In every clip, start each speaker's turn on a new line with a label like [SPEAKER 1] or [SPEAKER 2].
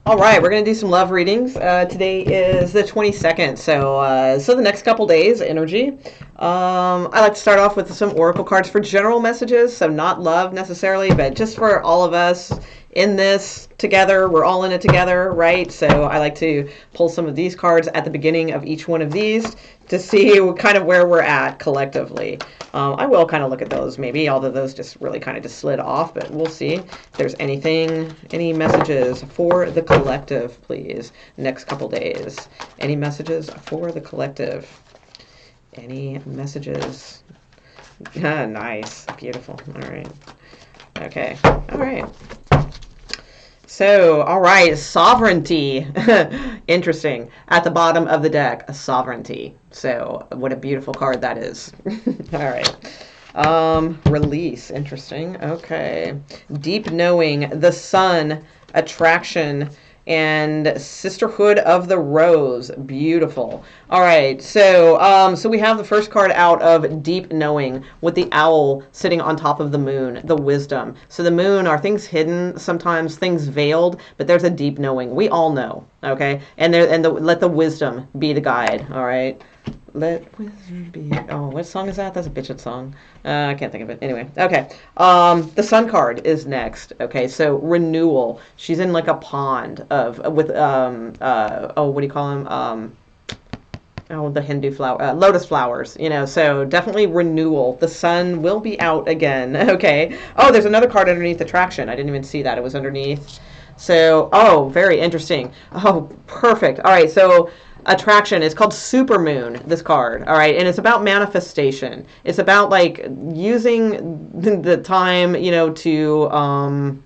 [SPEAKER 1] All right, we're going to do some love readings. Today is the 22nd, so the next couple days, energy. I like to start off with some oracle cards for general messages, so not love necessarily, but just for all of us in this together. We're all in it together, right? So I like to pull some of these cards at the beginning of each one of these to see kind of where we're at collectively. I will kind of look at those maybe, although those just really kind of just slid off, but we'll see if there's any messages for the collective, please, next couple days. Any messages for the collective? Any messages? Nice. Beautiful. All right. Okay. All right. So, all right, sovereignty. Interesting. At the bottom of the deck, a sovereignty. So, what a beautiful card that is. All right. Release. Interesting. Okay. Deep knowing, the sun, attraction, and sisterhood of the rose. Beautiful. All right, so we have the first card out of deep knowing with the owl sitting on top of the moon, the wisdom. So the moon, are things hidden sometimes, things veiled, but there's a deep knowing. We all know, okay? And let the wisdom be the guide. All right. Let wisdom be. Oh, what song is that? That's a bitchin' song. I can't think of it. Anyway, okay. The sun card is next. Okay, so renewal. She's in like a pond with what do you call them? The Hindu flower, lotus flowers, so definitely renewal. The sun will be out again. Okay. Oh, there's another card underneath attraction. I didn't even see that. It was underneath. So, oh, very interesting. Oh, perfect. All right, so attraction is called supermoon, this card. All right, and it's about manifestation. It's about like using the time, to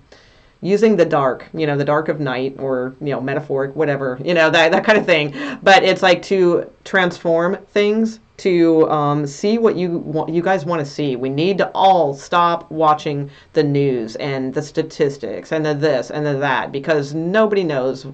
[SPEAKER 1] using the dark, the dark of night, or metaphoric, whatever, that kind of thing. But it's like to transform things, to see what you guys want to see. We need to all stop watching the news and the statistics and the this and the that, because nobody knows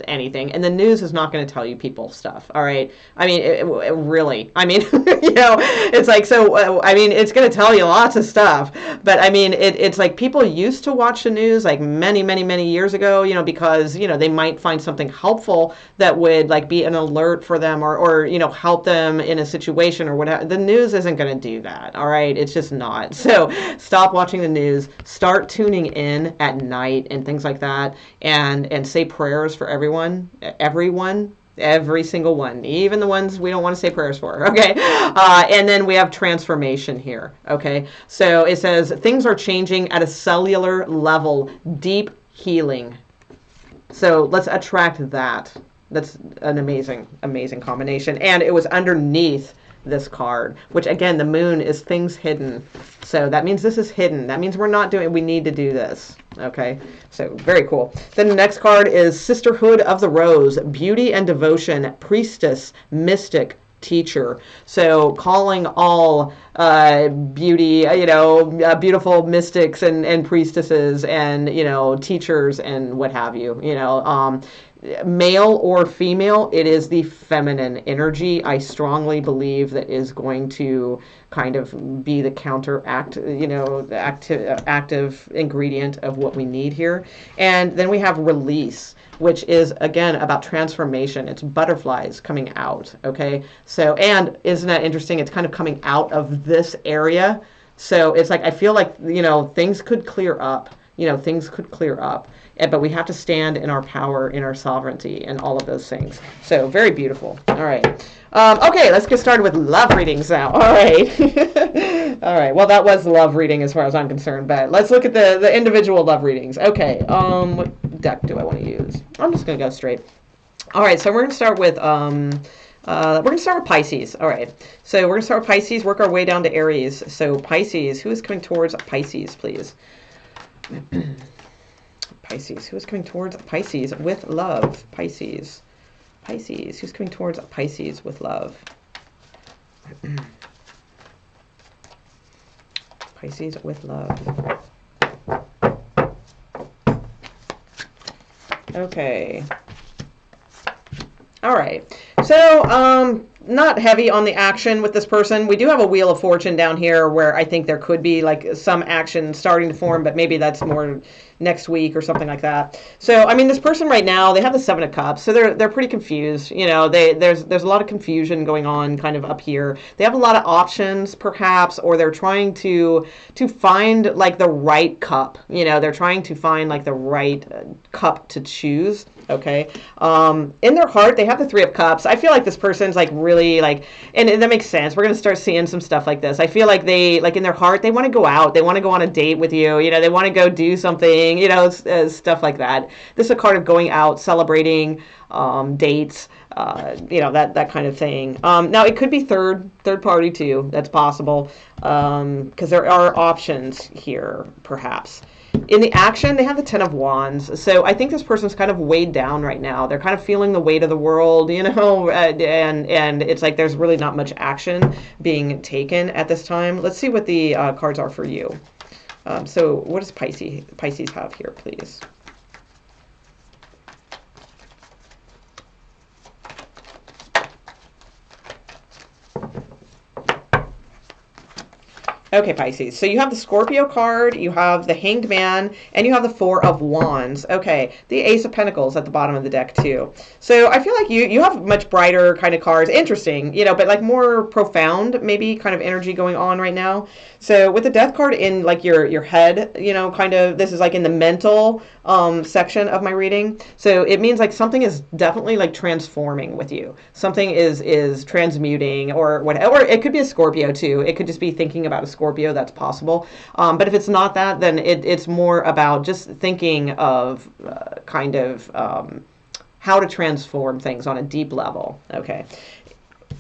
[SPEAKER 1] anything, and the news is not going to tell you people stuff. All right, I mean, it really, I mean, it's like, so I mean, it's going to tell you lots of stuff, but I mean, it's like people used to watch the news like many years ago, because they might find something helpful that would like be an alert for them, or help them in a situation or whatever. The news isn't going to do that. All right, it's just not. So stop watching the news, start tuning in at night and things like that, and say prayers for everyone, every single one, even the ones we don't want to say prayers for. Okay. And then we have transformation here. Okay, so it says things are changing at a cellular level, deep healing. So let's attract that. That's an amazing combination. And it was underneath this card, which again, the moon is things hidden. So that means this is hidden. That means we're not doing, we need to do this. Okay, so very cool. Then the next card is Sisterhood of the Rose, beauty and devotion, priestess, mystic, teacher. So calling all beauty, beautiful mystics and priestesses and, teachers and what have you, male or female, it is the feminine energy. I strongly believe that is going to kind of be the counteract, the active ingredient of what we need here. And then we have release, which is again about transformation. It's butterflies coming out. Okay, so, and isn't that interesting? It's kind of coming out of this area. So it's like, I feel like, things could clear up. But we have to stand in our power, in our sovereignty, and all of those things. So very beautiful. All right. Okay, let's get started with love readings now. All right. All right. Well, that was love reading as far as I'm concerned, but let's look at the individual love readings. Okay. What deck do I want to use? I'm just going to go straight. All right. So we're going to start with Pisces. All right. So we're going to start with Pisces, work our way down to Aries. So Pisces, who is coming towards Pisces, please? Pisces, who is coming towards Pisces with love? Pisces, who's coming towards Pisces with love? Pisces with love. Okay. All right. So, not heavy on the action with this person. We do have a Wheel of Fortune down here where I think there could be like some action starting to form, but maybe that's more next week or something like that. So I mean, this person right now, they have the Seven of Cups, so they're pretty confused. You know, there's a lot of confusion going on kind of up here. They have a lot of options perhaps, or they're trying to find like the right cup. You know, they're trying to find like the right cup to choose. Okay. In their heart, they have the Three of Cups. I feel like this person's like really like, and that makes sense. We're going to start seeing some stuff like this. I feel like they, like in their heart, they want to go out. They want to go on a date with you. You know, they want to go do something, you know, stuff like that. This is a card of going out, celebrating, dates, you know, that kind of thing. Now it could be third party too. That's possible. Because there are options here, perhaps. In the action, they have the Ten of Wands. So I think this person's kind of weighed down right now. They're kind of feeling the weight of the world, you know, and it's like there's really not much action being taken at this time. Let's see what the cards are for you. So what does Pisces have here, please? Okay, Pisces. So you have the Scorpio card, you have the Hanged Man, and you have the Four of Wands. Okay, the Ace of Pentacles at the bottom of the deck too. So I feel like you have much brighter kind of cards. Interesting, you know, but like more profound maybe kind of energy going on right now. So with the Death card in like your head, you know, kind of, this is like in the mental section of my reading. So it means like something is definitely like transforming with you. Something is transmuting or whatever. Or it could be a Scorpio too. It could just be thinking about a Scorpio. That's possible. But if it's not that, then it's more about just thinking of kind of how to transform things on a deep level. Okay.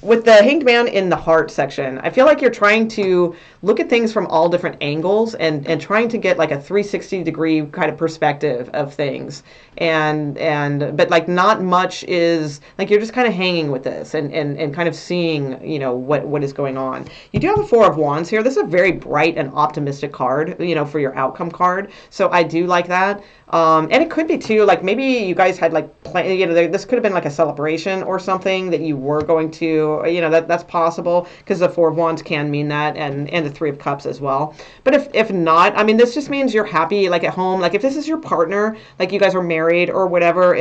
[SPEAKER 1] With the Hanged Man in the heart section, I feel like you're trying to look at things from all different angles and trying to get like a 360-degree kind of perspective of things. But like not much is, like you're just kind of hanging with this and kind of seeing, you know, what is going on. You do have a Four of Wands here. This is a very bright and optimistic card, you know, for your outcome card. So I do like that. And it could be too, like maybe you guys had like, you know, this could have been like a celebration or something that you were going to, you know, that's possible because the Four of Wands can mean that, and the Three of Cups as well. But if not, I mean, this just means you're happy, like at home, like if this is your partner, like you guys are married or whatever,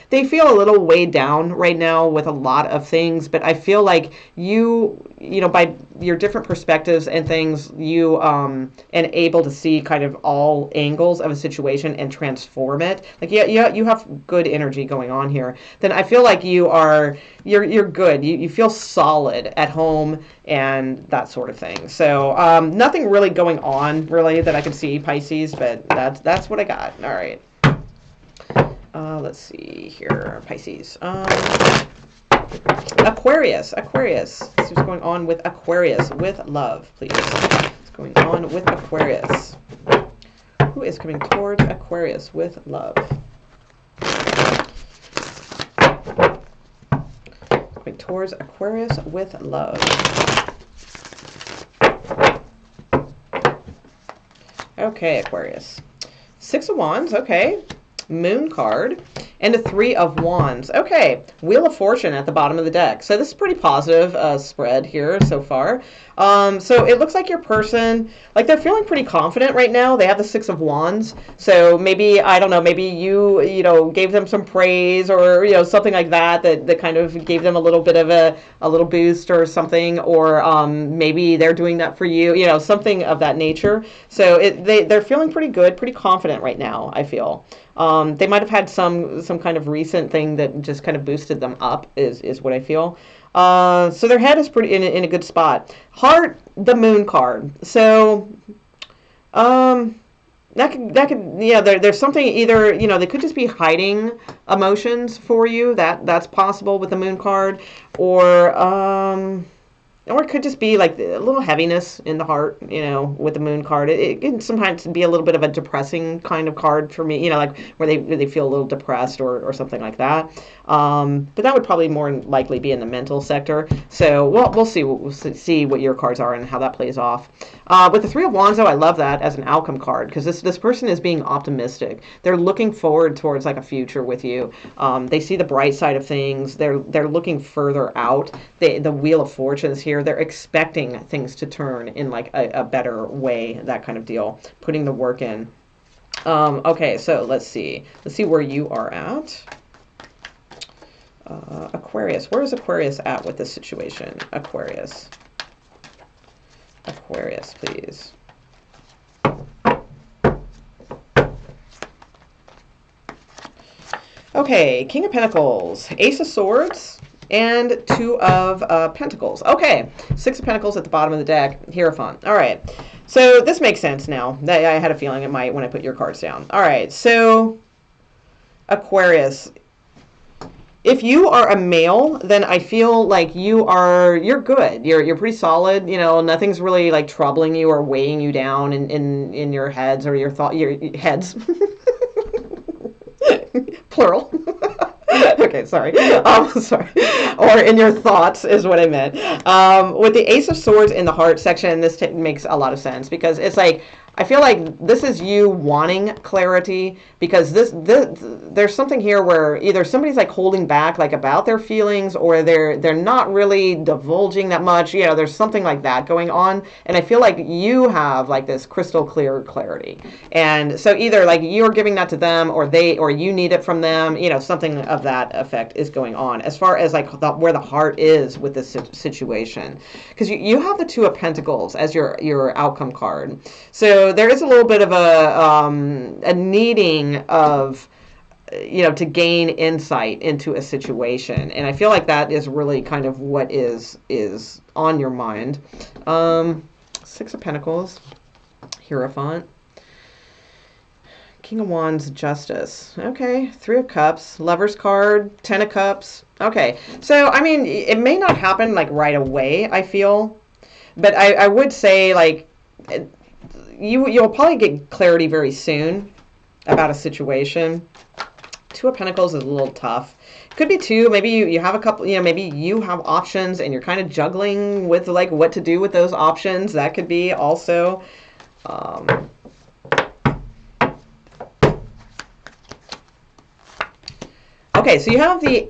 [SPEAKER 1] they feel a little weighed down right now with a lot of things, but I feel like you know, by your different perspectives and things, you and able to see kind of all angles of a situation and transform it. Like you have good energy going on here. Then I feel like you're good. You feel solid at home and that sort of thing. So nothing really going on really that I can see, Pisces, but that's what I got. All right. Let's see here, Pisces. Aquarius. Let's see what's going on with Aquarius with love, please. What's going on with Aquarius? Who is coming towards Aquarius with love? Coming towards Aquarius with love. Okay, Aquarius. Six of Wands, okay. Moon card. And a Three of Wands. Okay, Wheel of Fortune at the bottom of the deck. So this is pretty positive spread here so far. So it looks like your person, like they're feeling pretty confident right now. They have the Six of Wands. So maybe, I don't know, maybe you know, gave them some praise or, you know, something like that kind of gave them a little bit of a little boost or something. Or maybe they're doing that for you, you know, something of that nature. So they're feeling pretty good, pretty confident right now, I feel. They might have had some kind of recent thing that just kind of boosted them up is what I feel. So their head is pretty in a good spot. Heart, the Moon card. So that could yeah, there's something, either, you know, they could just be hiding emotions for you. That's possible with the Moon card, or it could just be like a little heaviness in the heart, you know, with the Moon card. It can sometimes be a little bit of a depressing kind of card for me, you know, like where they feel a little depressed or something like that. But that would probably more likely be in the mental sector. So we'll see. We'll see what your cards are and how that plays off. With the Three of Wands, though, I love that as an outcome card because this person is being optimistic. They're looking forward towards like a future with you. They see the bright side of things. They're looking further out. The Wheel of Fortune is here. They're expecting things to turn in like a better way, that kind of deal, putting the work in. Okay, so let's see. Let's see where you are at. Aquarius. Where is Aquarius at with this situation? Aquarius. Aquarius, please. Okay, King of Pentacles, Ace of Swords, and Two of Pentacles. Okay, Six of Pentacles at the bottom of the deck, Hierophant. All right, so this makes sense now. I had a feeling it might when I put your cards down. All right, so Aquarius, if you are a male, then I feel like you're good. You're pretty solid. You know, nothing's really like troubling you or weighing you down in your heads or your heads. Plural. Okay, sorry. Sorry. Or in your thoughts is what I meant. With the Ace of Swords in the heart section, this makes a lot of sense because it's like, I feel like this is you wanting clarity because there's something here where either somebody's like holding back like about their feelings or they're not really divulging that much. You know, there's something like that going on. And I feel like you have like this crystal clear clarity. And so either like you're giving that to them or you need it from them, you know, something of that effect is going on as far as like where the heart is with this situation. Because you have the Two of Pentacles as your outcome card. So there is a little bit of a needing of, you know, to gain insight into a situation. And I feel like that is really kind of what is on your mind. Six of Pentacles, Hierophant, King of Wands, Justice. Okay, Three of Cups, Lover's card, Ten of Cups. Okay, so, I mean, it may not happen, like, right away, I feel. But I would say, like, you'll probably get clarity very soon about a situation. Two of Pentacles is a little tough. Could be two. Maybe you have a couple, you know, maybe you have options and you're kind of juggling with like what to do with those options. That could be also. Okay, so you have the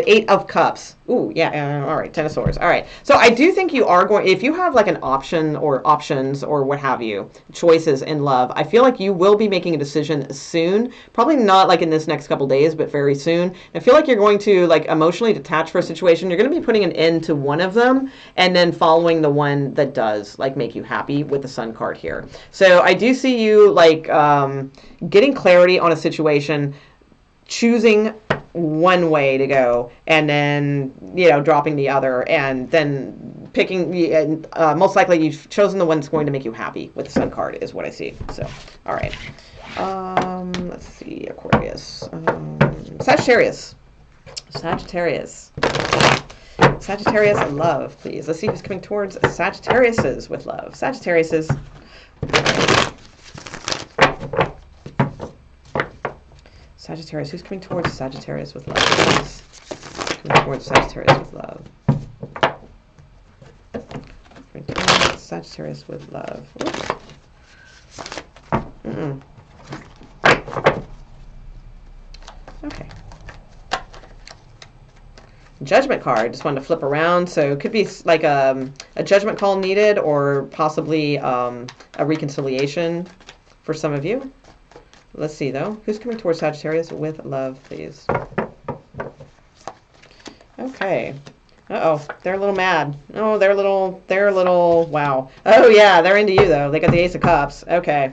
[SPEAKER 1] Eight of Cups. Ooh, yeah, all right, Ten of Swords. All right, so I do think you are going, if you have like an option or options or what have you, choices in love, I feel like you will be making a decision soon. Probably not like in this next couple days, but very soon. I feel like you're going to like emotionally detach for a situation. You're going to be putting an end to one of them and then following the one that does like make you happy with the Sun card here. So I do see you like getting clarity on a situation, choosing one way to go and then, you know, dropping the other and then picking, most likely you've chosen the one that's going to make you happy with the Sun card is what I see. So, all right. Let's see, Aquarius. Sagittarius. Sagittarius. Sagittarius, love, please. Let's see who's coming towards Sagittariuses with love. Sagittariuses. Sagittarius, who's coming towards Sagittarius with love? Please. Coming towards Sagittarius with love. Coming towards Sagittarius with love. Okay. Judgment card. Just wanted to flip around. So it could be like a judgment call needed or possibly a reconciliation for some of you. Let's see, though. Who's coming towards Sagittarius with love, please? Okay. Uh-oh. They're a little mad. Oh, they're a little, wow. Oh, yeah, they're into you, though. They got the Ace of Cups. Okay.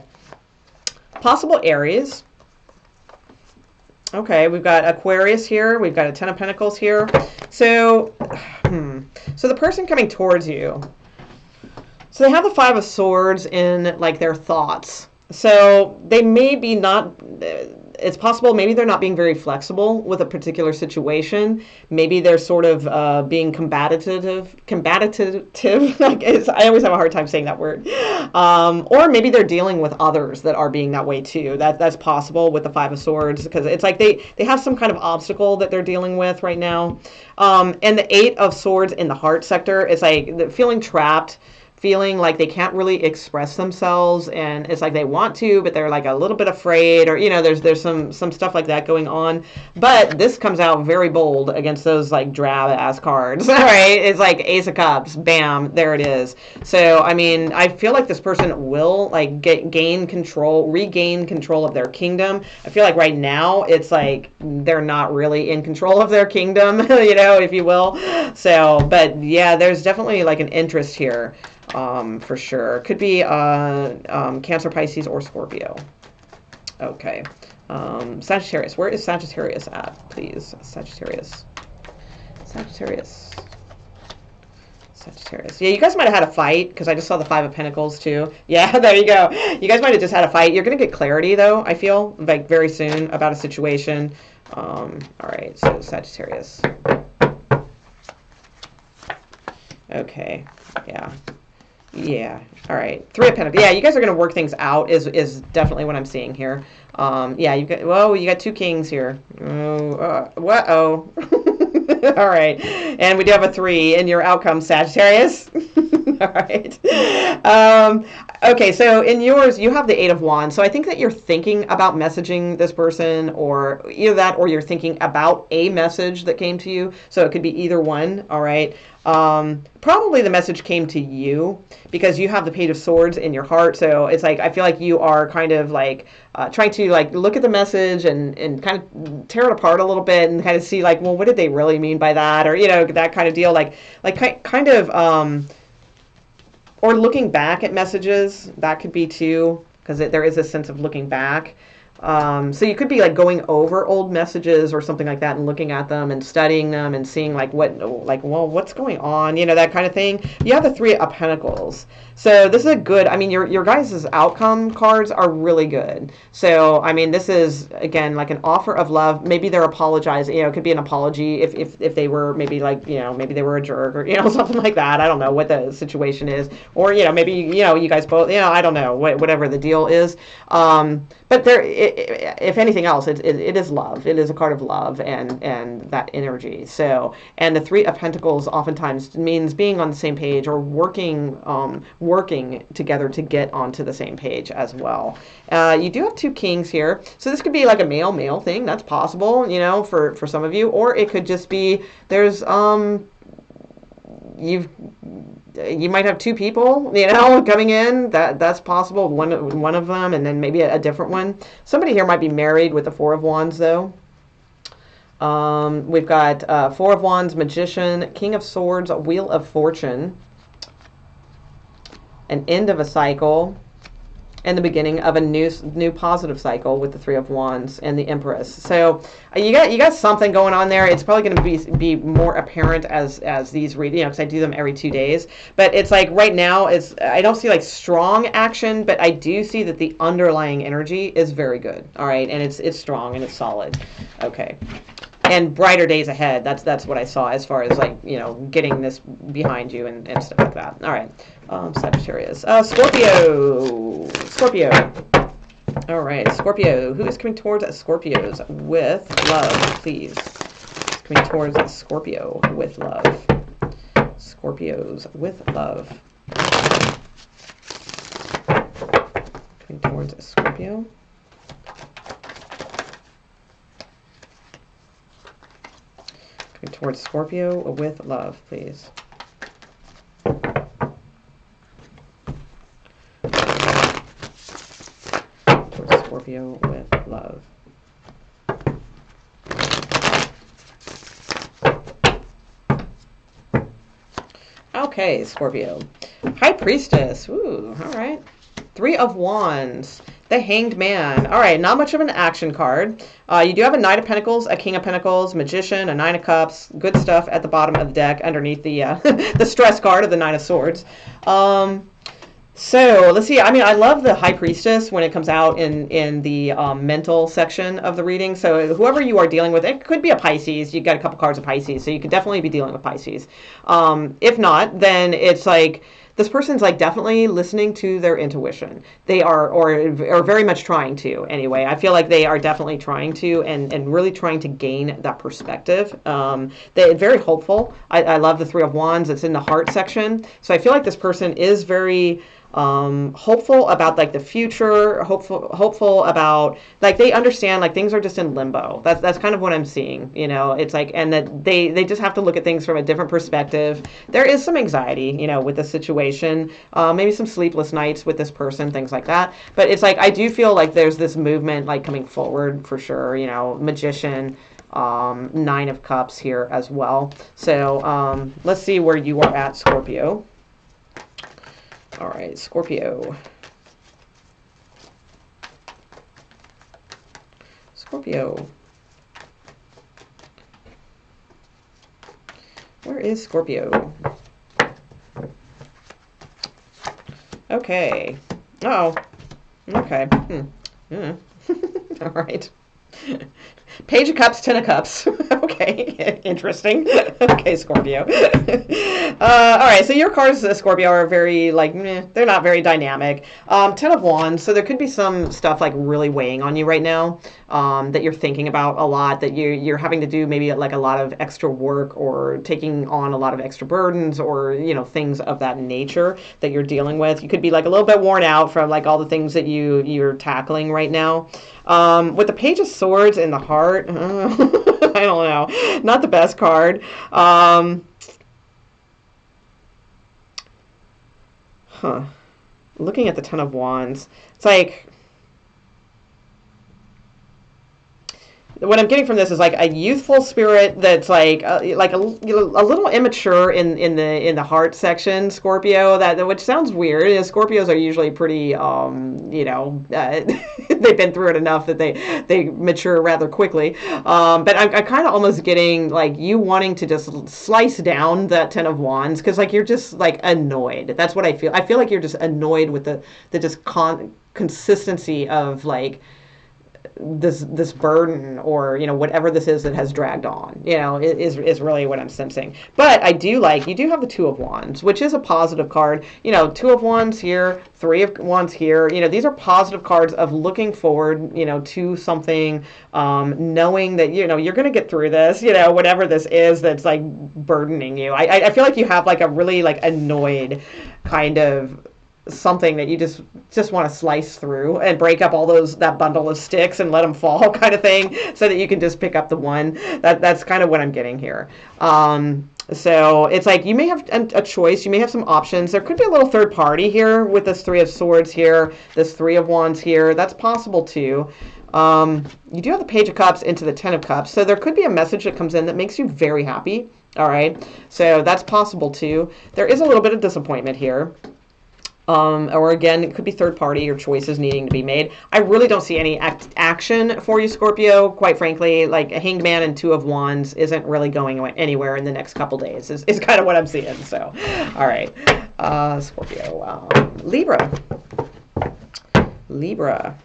[SPEAKER 1] Possible Aries. Okay, we've got Aquarius here. We've got a Ten of Pentacles here. So, so the person coming towards you, so they have the Five of Swords in, like, their thoughts. So they may be not, it's possible maybe they're not being very flexible with a particular situation. Maybe they're sort of being combative. I always have a hard time saying that word. Or maybe they're dealing with others that are being that way too. That's possible with the Five of Swords because it's like they have some kind of obstacle that they're dealing with right now. And the Eight of Swords in the heart sector is like feeling trapped, feeling like they can't really express themselves, and it's like they want to, but they're like a little bit afraid, or there's some stuff like that going on. But this comes out very bold against those like drab ass cards. All right, it's like Ace of Cups, bam, there it is. So I mean, I feel like this person will like regain control of their kingdom. I feel like right now it's like they're not really in control of their kingdom, if you will. So, but yeah, there's definitely like an interest here. For sure. Could be Cancer, Pisces, or Scorpio. Okay. Sagittarius. Where is Sagittarius at, please? Sagittarius. Sagittarius. Sagittarius. Yeah, you guys might have had a fight, because I just saw the Five of Pentacles, too. Yeah, there you go. You guys might have just had a fight. You're going to get clarity, though, I feel, like very soon about a situation. All right, so Sagittarius. Okay, yeah. Yeah. All right. Three of Pentacles. Yeah, you guys are going to work things out. Is definitely what I'm seeing here. Yeah. You got two kings here. Oh. All right. And we do have a 3 in your outcome, Sagittarius. All right. Okay. So in yours, you have the 8 of Wands. So I think that you're thinking about messaging this person, or either that, or you're thinking about a message that came to you. So it could be either one. All right. Probably the message came to you because you have the Page of Swords in your heart. So it's like, I feel like you are kind of like trying to like look at the message and kind of tear it apart a little bit and kind of see like, well, what did they really mean by that? Or, that kind of deal, like kind of, or looking back at messages. That could be too, because there is a sense of looking back. So you could be like going over old messages or something like that and looking at them and studying them and seeing like what's going on, that kind of thing. You have the 3 of Pentacles. So this is a good, I mean, your guys' outcome cards are really good. So, I mean, this is, again, like an offer of love. Maybe they're apologizing, it could be an apology if they were maybe like, maybe they were a jerk or, something like that. I don't know what the situation is. Or, maybe, you guys both, I don't know, whatever the deal is. But there, if anything else, it is love. It is a card of love and that energy. So, and the 3 of Pentacles oftentimes means being on the same page or working together to get onto the same page as well. You do have 2 kings here, so this could be like a male thing. That's possible, for some of you, or it could just be there's you might have 2 people, coming in. That's possible. One of them, and then maybe a different one. Somebody here might be married with the 4 of Wands, though. We've got 4 of Wands, Magician, King of Swords, Wheel of Fortune, an end of a cycle, and the beginning of a new positive cycle with the 3 of Wands and the Empress. So you got something going on there. It's probably going to be more apparent as these read, because I do them every 2 days. But it's like right now, I don't see like strong action, but I do see that the underlying energy is very good. All right, and it's strong and it's solid. Okay. And brighter days ahead. That's what I saw as far as like, getting this behind you and stuff like that. All right. Sagittarius. Scorpio. All right. Scorpio. Who is coming towards Scorpios with love, please? Coming towards Scorpio with love. Scorpios with love. Coming towards Scorpio. Towards Scorpio with love, please. Towards Scorpio with love. Okay, Scorpio. High Priestess. Ooh, all right. 3 of Wands. The Hanged Man. All right, not much of an action card. You do have a Knight of Pentacles, a King of Pentacles, Magician, a 9 of Cups. Good stuff at the bottom of the deck underneath the the stress card of the 9 of Swords. So let's see. I mean, I love the High Priestess when it comes out in the mental section of the reading. So whoever you are dealing with, it could be a Pisces. You've got a couple cards of Pisces, so you could definitely be dealing with Pisces. If not, then it's like this person's like definitely listening to their intuition. They are, or very much trying to anyway. I feel like they are definitely trying to, and really trying to gain that perspective. They're very hopeful. I love the Three of Wands. It's in the heart section. So I feel like this person is very hopeful about like the future, hopeful about like they understand like things are just in limbo. That's kind of what I'm seeing, you know. It's like, and that they just have to look at things from a different perspective. There is some anxiety, you know, with the situation, maybe some sleepless nights with this person, things like that. But it's like I do feel like there's this movement like coming forward for sure, you know. Magician, Nine of Cups here as well. So let's see where you are at, Scorpio. All right, Scorpio. Scorpio. Where is Scorpio? Okay. Uh-oh. Okay. All right. Page of Cups, Ten of Cups. Okay, interesting. Okay, Scorpio. All right, so your cards, Scorpio, are very, like, they're not very dynamic. Ten of Wands, so there could be some stuff, like, really weighing on you right now that you're thinking about a lot, that you're having to do maybe, like, a lot of extra work or taking on a lot of extra burdens or, you know, things of that nature that you're dealing with. You could be, like, a little bit worn out from, like, all the things that you're tackling right now. With the Page of Swords in the heart, I don't know, not the best card. Looking at the Ten of Wands, it's like, what I'm getting from this is like a youthful spirit that's like a little immature in the heart section, Scorpio. Which sounds weird. You know, Scorpios are usually pretty, you know, they've been through it enough that they mature rather quickly. But I'm kind of almost getting like you wanting to just slice down that Ten of Wands because like you're just like annoyed. That's what I feel. I feel like you're just annoyed with the just consistency of like this burden or, you know, whatever this is that has dragged on, you know, is really what I'm sensing. But I do like, you do have the Two of Wands, which is a positive card. You know, Two of Wands here, Three of Wands here. You know, these are positive cards of looking forward, you know, to something, knowing that, you know, you're going to get through this, you know, whatever this is that's like burdening you. I feel like you have like a really like annoyed kind of something that you just want to slice through and break up all that bundle of sticks and let them fall kind of thing so that you can just pick up the one. That's kind of what I'm getting here. So it's like you may have a choice. You may have some options. There could be a little third party here with this Three of Swords here, this Three of Wands here. That's possible too. You do have the Page of Cups into the Ten of Cups. So there could be a message that comes in that makes you very happy. All right. So that's possible too. There is a little bit of disappointment here. Or again, it could be third party or choices needing to be made. I really don't see any action for you, Scorpio. Quite frankly, like a Hanged Man and Two of Wands isn't really going anywhere in the next couple days is kind of what I'm seeing. So, all right. Scorpio. Libra. Libra.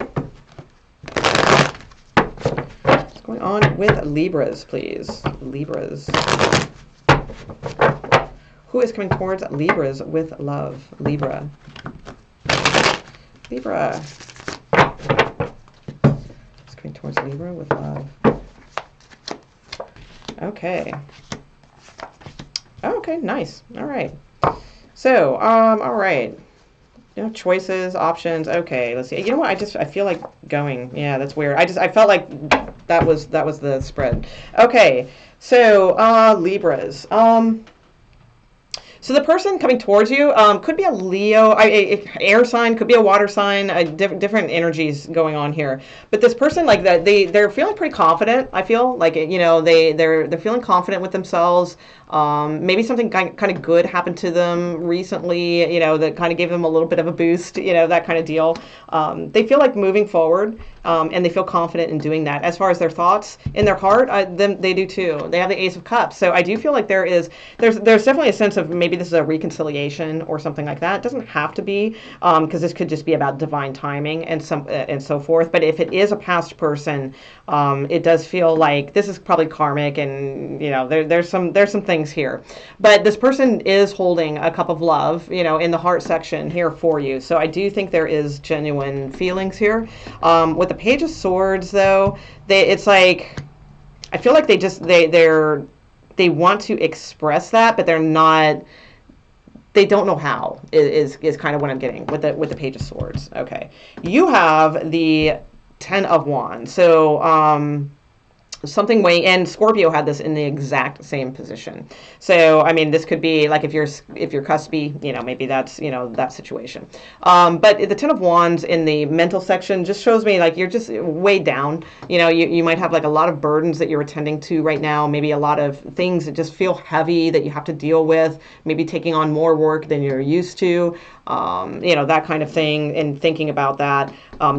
[SPEAKER 1] What's going on with Libras, please? Libras. Who is coming towards Libras with love? Libra. Libra. It's coming towards Libra with love. Okay. Okay, nice. All right. So, all right. You know, choices, options. Okay, let's see. You know what? I feel like going. Yeah, that's weird. I felt like that was the spread. Okay. So, Libras. So the person coming towards you could be a Leo, air sign, could be a water sign, different energies going on here. But this person, like that, they're feeling pretty confident. I feel like, you know, they're feeling confident with themselves. Maybe something kind of good happened to them recently, you know, that kind of gave them a little bit of a boost, you know, that kind of deal. They feel like moving forward. and they feel confident in doing that. As far as their thoughts in their heart, they do too. They have the Ace of Cups, so I do feel like there's definitely a sense of maybe this is a reconciliation or something like that. It doesn't have to be, because this could just be about divine timing and so forth. But if it is a past person, it does feel like this is probably karmic, and there's some things here. But this person is holding a cup of love, in the heart section here for you. So I do think there is genuine feelings here. With the Page of Swords, though, it's like I feel like they want to express that, but they're not. They don't know how. Is kind of what I'm getting with the Page of Swords. Okay, you have the Ten of Wands. So something weighing, and Scorpio had this in the exact same position. So I mean, this could be like if you're cuspy, maybe that's that situation. But the Ten of Wands in the mental section just shows me like you're just weighed down. You might have like a lot of burdens that you're attending to right now. Maybe a lot of things that just feel heavy that you have to deal with. Maybe taking on more work than you're used to. That kind of thing, and thinking about that,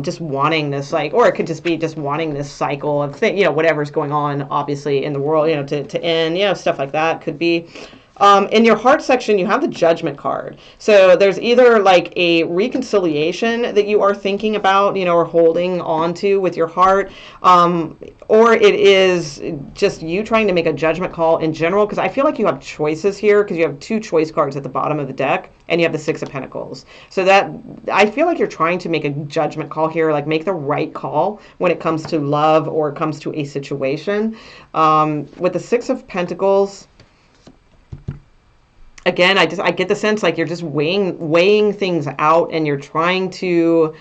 [SPEAKER 1] just wanting this, or it could just be just wanting this cycle of whatever's going on, obviously, in the world, to end, stuff like that could be. In your heart section, you have the Judgment card. So there's either like a reconciliation that you are thinking about, or holding on to with your heart, or it is just you trying to make a judgment call in general, because I feel like you have choices here, because you have 2 choice cards at the bottom of the deck, and you have the Six of Pentacles. So that, I feel like you're trying to make a judgment call here, like make the right call when it comes to love or it comes to a situation. With the Six of Pentacles, again, I get the sense like you're just weighing things out, and you're trying to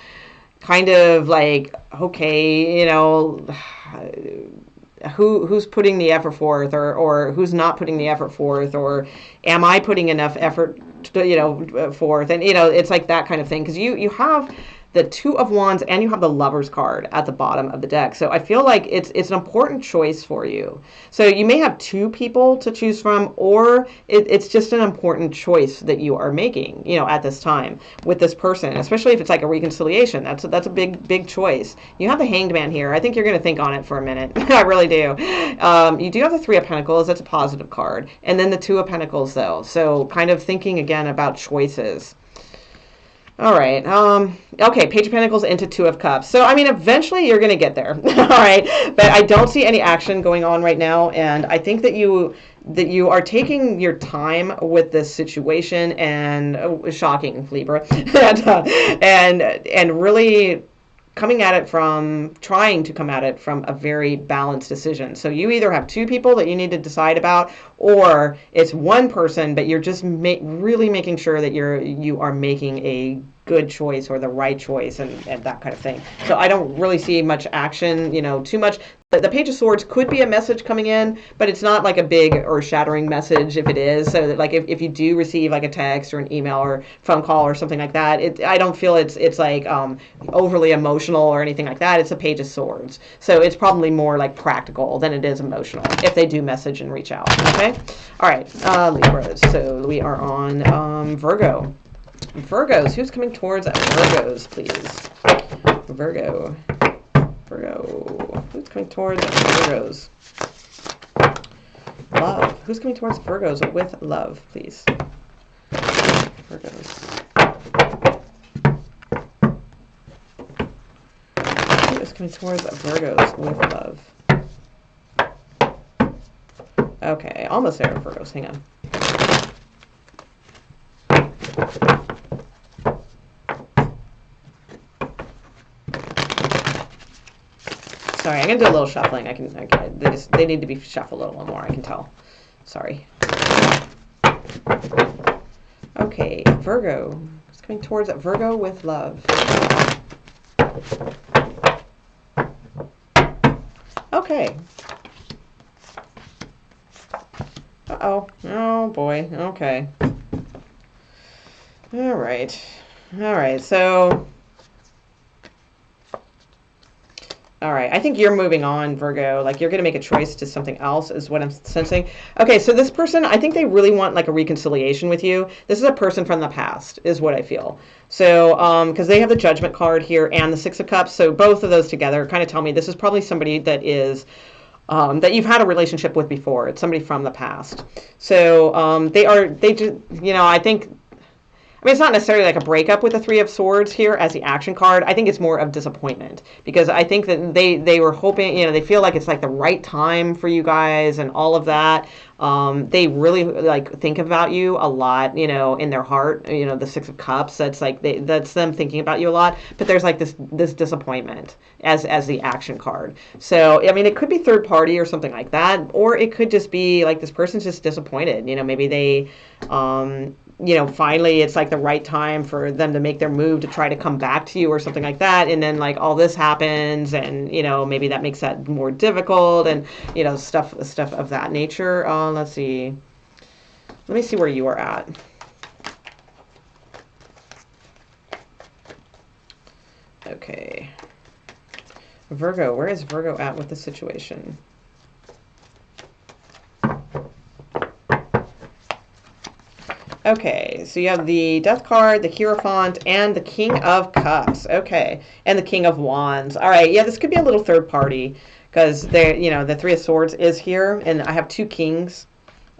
[SPEAKER 1] kind of like, okay, who's putting the effort forth, or who's not putting the effort forth, or am I putting enough effort forth? And it's like that kind of thing, because you have the Two of Wands and you have the Lover's card at the bottom of the deck. So I feel like it's an important choice for you. So you may have 2 people to choose from, or it's just an important choice that you are making, at this time with this person, especially if it's like a reconciliation. That's a big choice. You have the Hanged Man here. I think you're going to think on it for a minute. I really do. You do have the Three of Pentacles. That's a positive card. And then the Two of Pentacles, though. So kind of thinking again about choices. All right. Okay, Page of Pentacles into Two of Cups. So, I mean, eventually you're going to get there. All right. But I don't see any action going on right now. And I think that you are taking your time with this situation, and shocking, Libra, and really trying to come at it from a very balanced decision. So you either have 2 people that you need to decide about, or it's 1 person, but you're just really making sure that you are making a good choice or the right choice, and that kind of thing. So I don't really see much action, too much. The Page of Swords could be a message coming in, but it's not like a big or shattering message if it is. So that, like, if you do receive like a text or an email or phone call or something like that, I don't feel it's like overly emotional or anything like that. It's a Page of Swords. So it's probably more like practical than it is emotional if they do message and reach out. Okay? All right, Libras. So we are on Virgo. Virgos. Who's coming towards Virgos, please? Virgo. Who's coming towards Virgos? Love. Who's coming towards Virgos with love, please? Virgos. Who is coming towards Virgos with love? Okay, almost there, Virgos. Hang on. Sorry, I'm gonna do a little shuffling. They need to be shuffled a little more. I can tell. Sorry. Okay, Virgo. It's coming towards Virgo with love. Okay. Uh-oh. Oh boy. Okay. All right. So. All right. I think you're moving on, Virgo. Like you're going to make a choice to something else is what I'm sensing. Okay, so this person, I think they really want like a reconciliation with you. This is a person from the past is what I feel. So, because they have the Judgment card here and the Six of Cups, so both of those together kind of tell me this is probably somebody that is that you've had a relationship with before. It's somebody from the past. So, they just, you know, I think I mean, it's not necessarily like a breakup with the Three of Swords here as the action card. I think it's more of disappointment because I think that they were hoping, you know, they feel like it's like the right time for you guys and all of that. They really like think about you a lot, you know, in their heart. You know, the Six of Cups. That's like that's them thinking about you a lot. But there's like this disappointment as the action card. So I mean, it could be third party or something like that, or it could just be like this person's just disappointed. You know, maybe they. You know, finally it's like the right time for them to make their move to try to come back to you or something like that. And then like all this happens and, you know, maybe that makes that more difficult and, you know, stuff of that nature. Let's see. Let me see where you are at. Okay. Virgo, where is Virgo at with the situation? Okay, so you have the Death card, the Hierophant, and the King of Cups. Okay, and the King of Wands. All right, yeah, this could be a little third party because they, you know, the Three of Swords is here, and I have two kings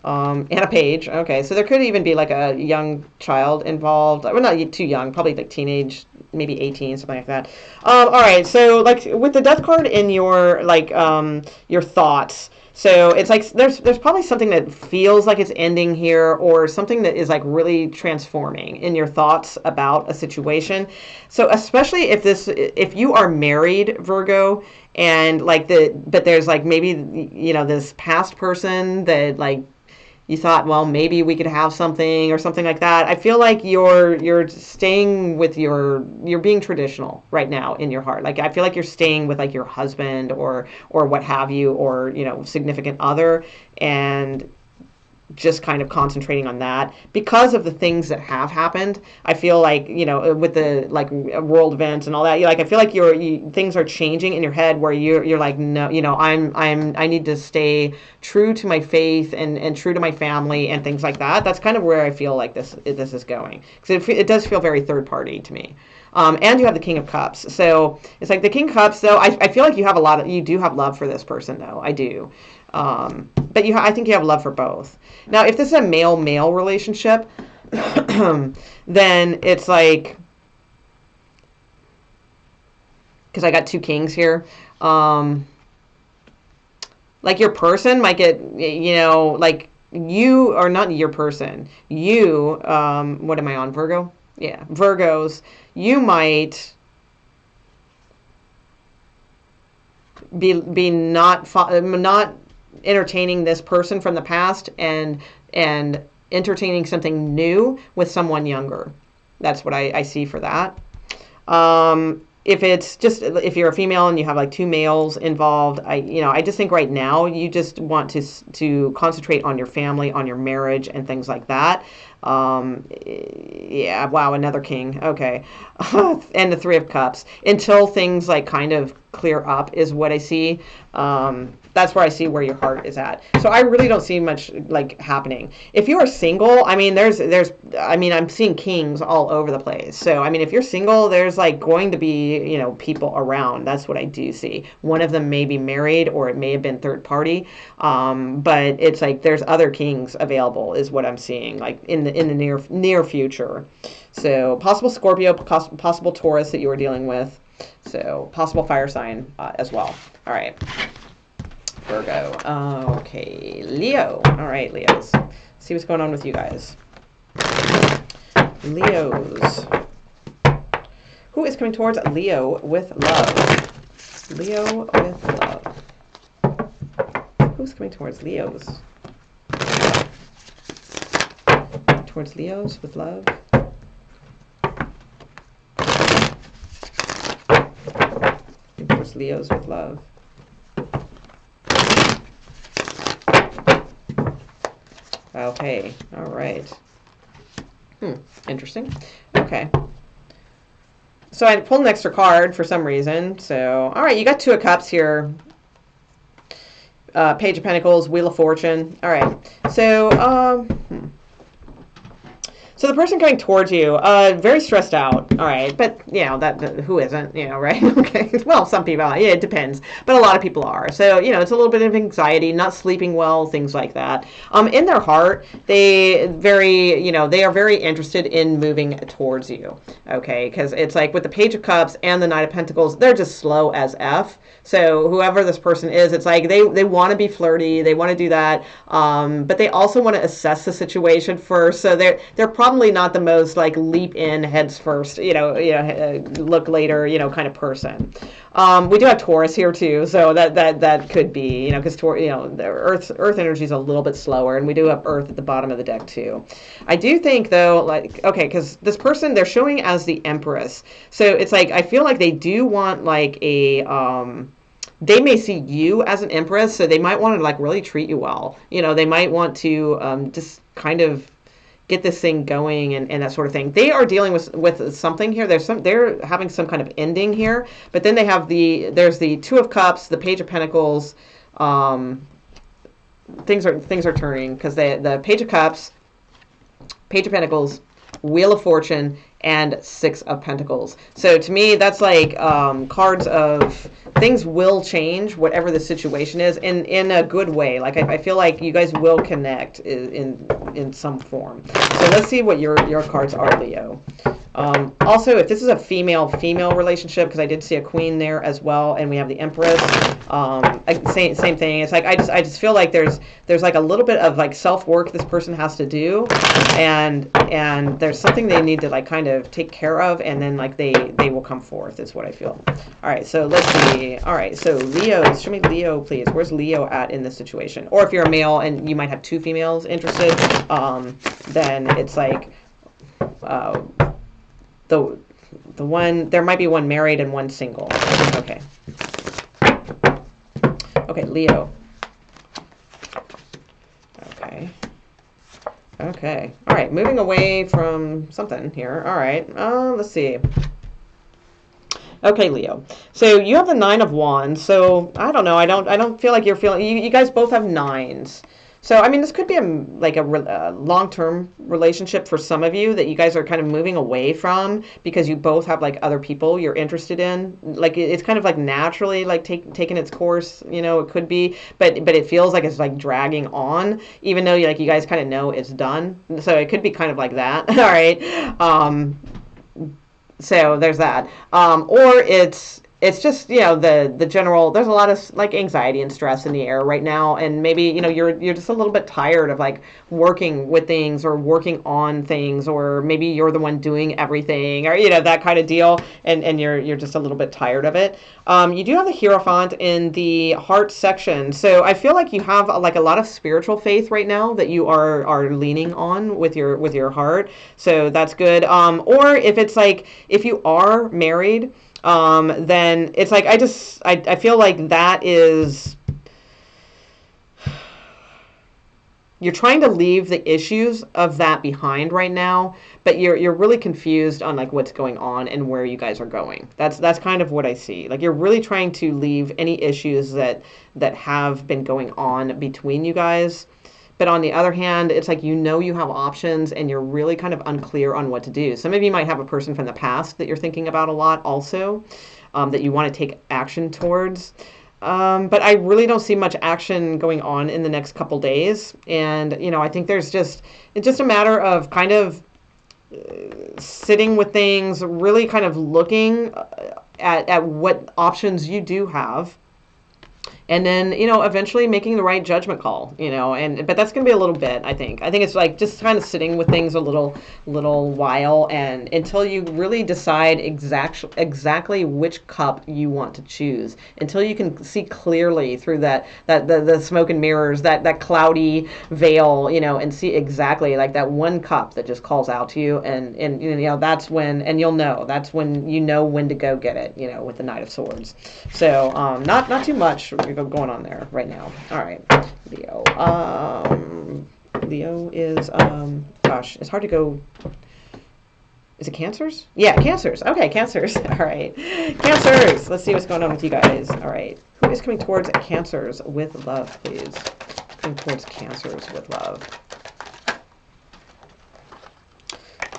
[SPEAKER 1] and a page. Okay, so there could even be like a young child involved. Well, not too young, probably like teenage, maybe 18, something like that. All right, so like with the Death card in your like your thoughts. So it's like there's probably something that feels like it's ending here or something that is like really transforming in your thoughts about a situation. So especially if you are married, Virgo, and like but there's like maybe, you know, this past person that like you thought, well, maybe we could have something or something like that. I feel like you're staying with you're being traditional right now in your heart. Like I feel like you're staying with like your husband or what have you, or, you know, significant other, and just kind of concentrating on that because of the things that have happened. I feel like, you know, with the like world events and all that, like I feel like things are changing in your head where you're like, no, you know, I need to stay true to my faith and true to my family and things like that. That's kind of where I feel like this is going, because it does feel very third party to me. And you have the King of Cups, so it's like the King of Cups. Though I feel like you do have love for this person, though. I do. But I think you have love for both. Now, if this is a male-male relationship, then it's like, because I got two kings here, like your person might get, you know, like you are not your person. You, what am I on, Virgo? Yeah, Virgos, you might be not entertaining this person from the past and entertaining something new with someone younger. That's what I see for that. If you're a female and you have like two males involved, I just think right now you just want to concentrate on your family, on your marriage and things like that. Yeah, wow, another king. Okay. And the Three of Cups until things like kind of clear up is what I see. That's where I see where your heart is at. So I really don't see much like happening. If you are single, I mean, I'm seeing kings all over the place. So, I mean, if you're single, there's like going to be, you know, people around. That's what I do see. One of them may be married or it may have been third party. But it's like there's other kings available is what I'm seeing like in the near future. So possible Scorpio, possible Taurus that you are dealing with. So possible fire sign as well. All right. Virgo. Okay. Leo. All right, Leos. See what's going on with you guys. Leos. Who is coming towards Leo with love? Leo with love. Who's coming towards Leos? Towards Leos with love. Towards Leos with love. Okay, all right. Interesting. Okay. So I pulled an extra card for some reason. So, all right, you got Two of Cups here. Page of Pentacles, Wheel of Fortune. All right. So, so the person coming towards you, very stressed out, all right, but, you know, that who isn't, you know, right? Okay, well, some people, yeah, it depends, but a lot of people are. So, you know, it's a little bit of anxiety, not sleeping well, things like that. In their heart, they are very interested in moving towards you, okay, because it's like with the Page of Cups and the Knight of Pentacles, they're just slow as F. So whoever this person is, it's like they want to be flirty, they want to do that, but they also want to assess the situation first. So they're probably not the most like leap in heads first, look later, kind of person. We do have Taurus here too, so that could be, because the Earth energy is a little bit slower, and we do have Earth at the bottom of the deck too. I do think though, like, okay, because this person, they're showing as the Empress, so it's like I feel like they do want like a they may see you as an empress, so they might want to like really treat you well. They might want to just kind of get this thing going and that sort of thing. They are dealing with something here. They're having some kind of ending here, but then they have there's the Two of Cups, the Page of Pentacles. Things are turning because the Page of Cups, Page of Pentacles, Wheel of Fortune, and Six of Pentacles. So to me, that's like cards of things will change, whatever the situation is, in a good way. Like I feel like you guys will connect in some form. So let's see what your cards are, Leo. Also, if this is a female-female relationship, because I did see a queen there as well, and we have the Empress. Same thing. It's like I just feel like there's like a little bit of like self-work this person has to do, and there's something they need to like kind of take care of, and then like they will come forth. Is what I feel. All right, so let's see. All right, so Leo, show me Leo, please. Where's Leo at in this situation? Or if you're a male and you might have two females interested, then it's like the one, there might be one married and one single. Okay. Okay, Leo. Okay. Okay. All right, moving away from something here. All right. Let's see. Okay, Leo. So you have the Nine of Wands. So I don't know. I don't feel like you're feeling. You guys both have nines. So I mean, this could be a long-term relationship for some of you that you guys are kind of moving away from because you both have like other people you're interested in. Like it's kind of like naturally like taking its course. It could be, but it feels like it's like dragging on, even though you guys kind of know it's done. So it could be kind of like that. All right. So there's that. Or it's just, the general, there's a lot of like anxiety and stress in the air right now, and maybe you're just a little bit tired of like working with things or working on things, or maybe you're the one doing everything, or that kind of deal, and you're just a little bit tired of it. You do have the Hierophant in the heart section, so I feel like you have like a lot of spiritual faith right now that you are leaning on with your heart, so that's good. Or if it's like if you are married, then it's like I feel like that is, you're trying to leave the issues of that behind right now, but you're really confused on like what's going on and where you guys are going. That's kind of what I see. Like you're really trying to leave any issues that have been going on between you guys. But on the other hand, it's like you have options and you're really kind of unclear on what to do. Some of you might have a person from the past that you're thinking about a lot also, that you want to take action towards. But I really don't see much action going on in the next couple days. And, I think it's just a matter of kind of sitting with things, really kind of looking at what options you do have. And then, eventually making the right judgment call, but that's going to be a little bit, I think. I think it's like just kind of sitting with things a little while, and until you really decide exactly which cup you want to choose, until you can see clearly through the smoke and mirrors, that cloudy veil, and see exactly like that one cup that just calls out to you, and that's when, and that's when when to go get it, with the Knight of Swords. So not too much going on there right now. All right, Leo. Leo is gosh, it's hard to go. Is it Cancers? Yeah, Cancers. Okay, Cancers. All right. Cancers. Let's see what's going on with you guys. All right. Who is coming towards Cancers with love, please? Coming towards Cancers with love.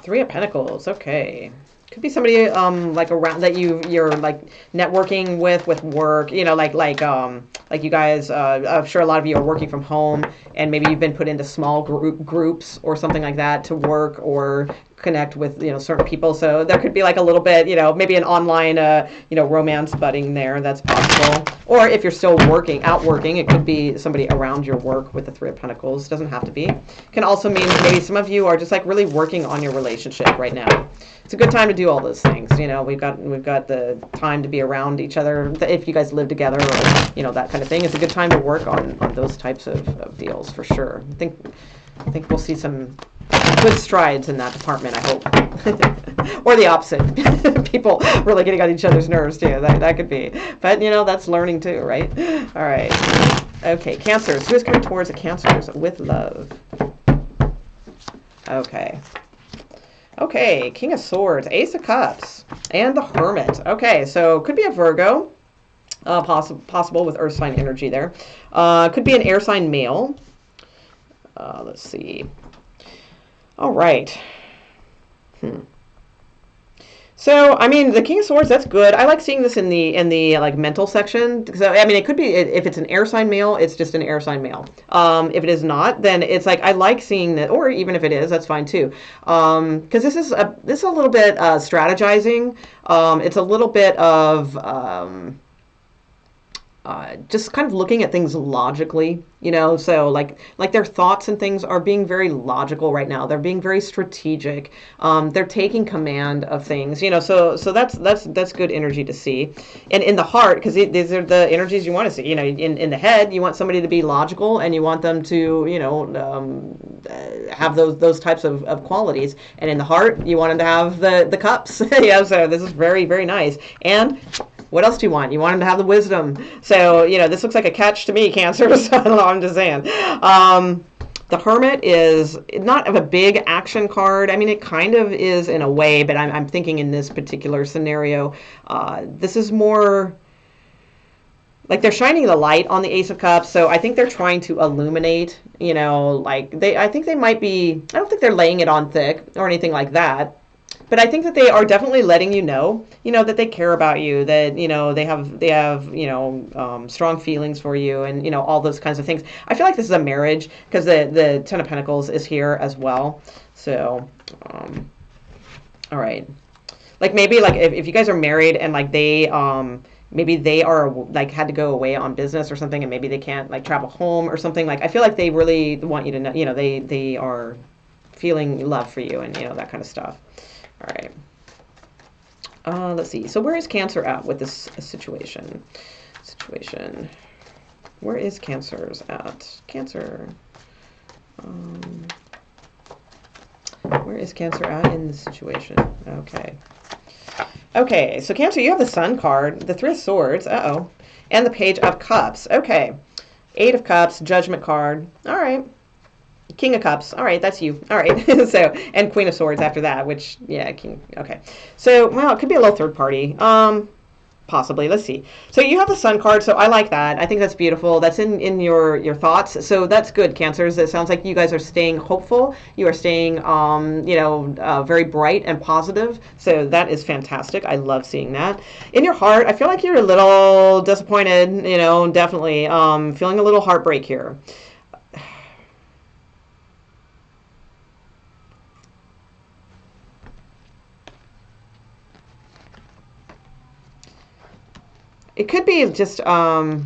[SPEAKER 1] Three of Pentacles. Okay. Could be somebody like around that you're like networking with work, you know, like you guys, I'm sure a lot of you are working from home, and maybe you've been put into small groups or something like that to work or connect with, you know, certain people. So there could be like a little bit, you know, maybe an online you know, romance budding there. That's possible. Or if you're still out working, it could be somebody around your work with the Three of Pentacles. Doesn't have to be. Can also mean maybe some of you are just like really working on your relationship right now. It's a good time to do all those things. You know, we've got the time to be around each other. If you guys live together, or, you know, that kind of thing, it's a good time to work on those types of deals for sure. I think we'll see some good strides in that department, I hope. Or the opposite. People really getting on each other's nerves too. That could be. But, you know, that's learning too, right? All right. Okay, Cancers. Who's coming towards the Cancers with love? Okay. Okay, King of Swords, Ace of Cups, and the Hermit. Okay, so could be a Virgo, possible with Earth sign energy there. Could be an air sign male. Let's see. All right. So, I mean, the King of Swords, that's good. I like seeing this in the like mental section. So, I mean, it could be, if it's an air sign male, it's just an air sign male. If it is not, then it's like, I like seeing that, or even if it is, that's fine too. Because this is a little bit strategizing. It's a little bit of just kind of looking at things logically, you know, so like their thoughts and things are being very logical right now. They're being very strategic. They're taking command of things, you know, so that's good energy to see. And in the heart, because these are the energies you want to see, you know, in the head, you want somebody to be logical, and you want them to, you know, have those types of qualities. And in the heart, you want them to have the cups. Yeah, so this is very, very nice. And what else do you want? You want him to have the wisdom. So, you know, this looks like a catch to me, Cancer. So I don't know, I'm just saying. The Hermit is not of a big action card. I mean, it kind of is in a way, but I'm thinking in this particular scenario, this is more like they're shining the light on the Ace of Cups. So I think they're trying to illuminate, you know, like I think they might be, I don't think they're laying it on thick or anything like that. But I think that they are definitely letting you know, that they care about you, that, you know, they have, you know, strong feelings for you, and, you know, all those kinds of things. I feel like this is a marriage, because the Ten of Pentacles is here as well. So, all right. Like maybe like if you guys are married and like they, maybe they are like had to go away on business or something, and maybe they can't like travel home or something. Like I feel like they really want you to know, you know, they are feeling love for you, and, you know, that kind of stuff. All right. Let's see. So where is Cancer at with this situation? Where is Cancer's at? Cancer. Where is Cancer at in this situation? Okay. Okay. So Cancer, you have the Sun card, the Three of Swords. Uh-oh. And the Page of Cups. Okay. Eight of Cups, Judgment card. All right. King of Cups. All right, that's you. All right. So, and Queen of Swords after that, which, yeah, King. Okay. So, well, it could be a little third party. Possibly. Let's see. So you have the Sun card, so I like that. I think that's beautiful. That's in your thoughts. So that's good, Cancers. It sounds like you guys are staying hopeful. You are staying, you know, very bright and positive. So that is fantastic. I love seeing that. In your heart, I feel like you're a little disappointed, you know, definitely. Feeling a little heartbreak here. It could be just, because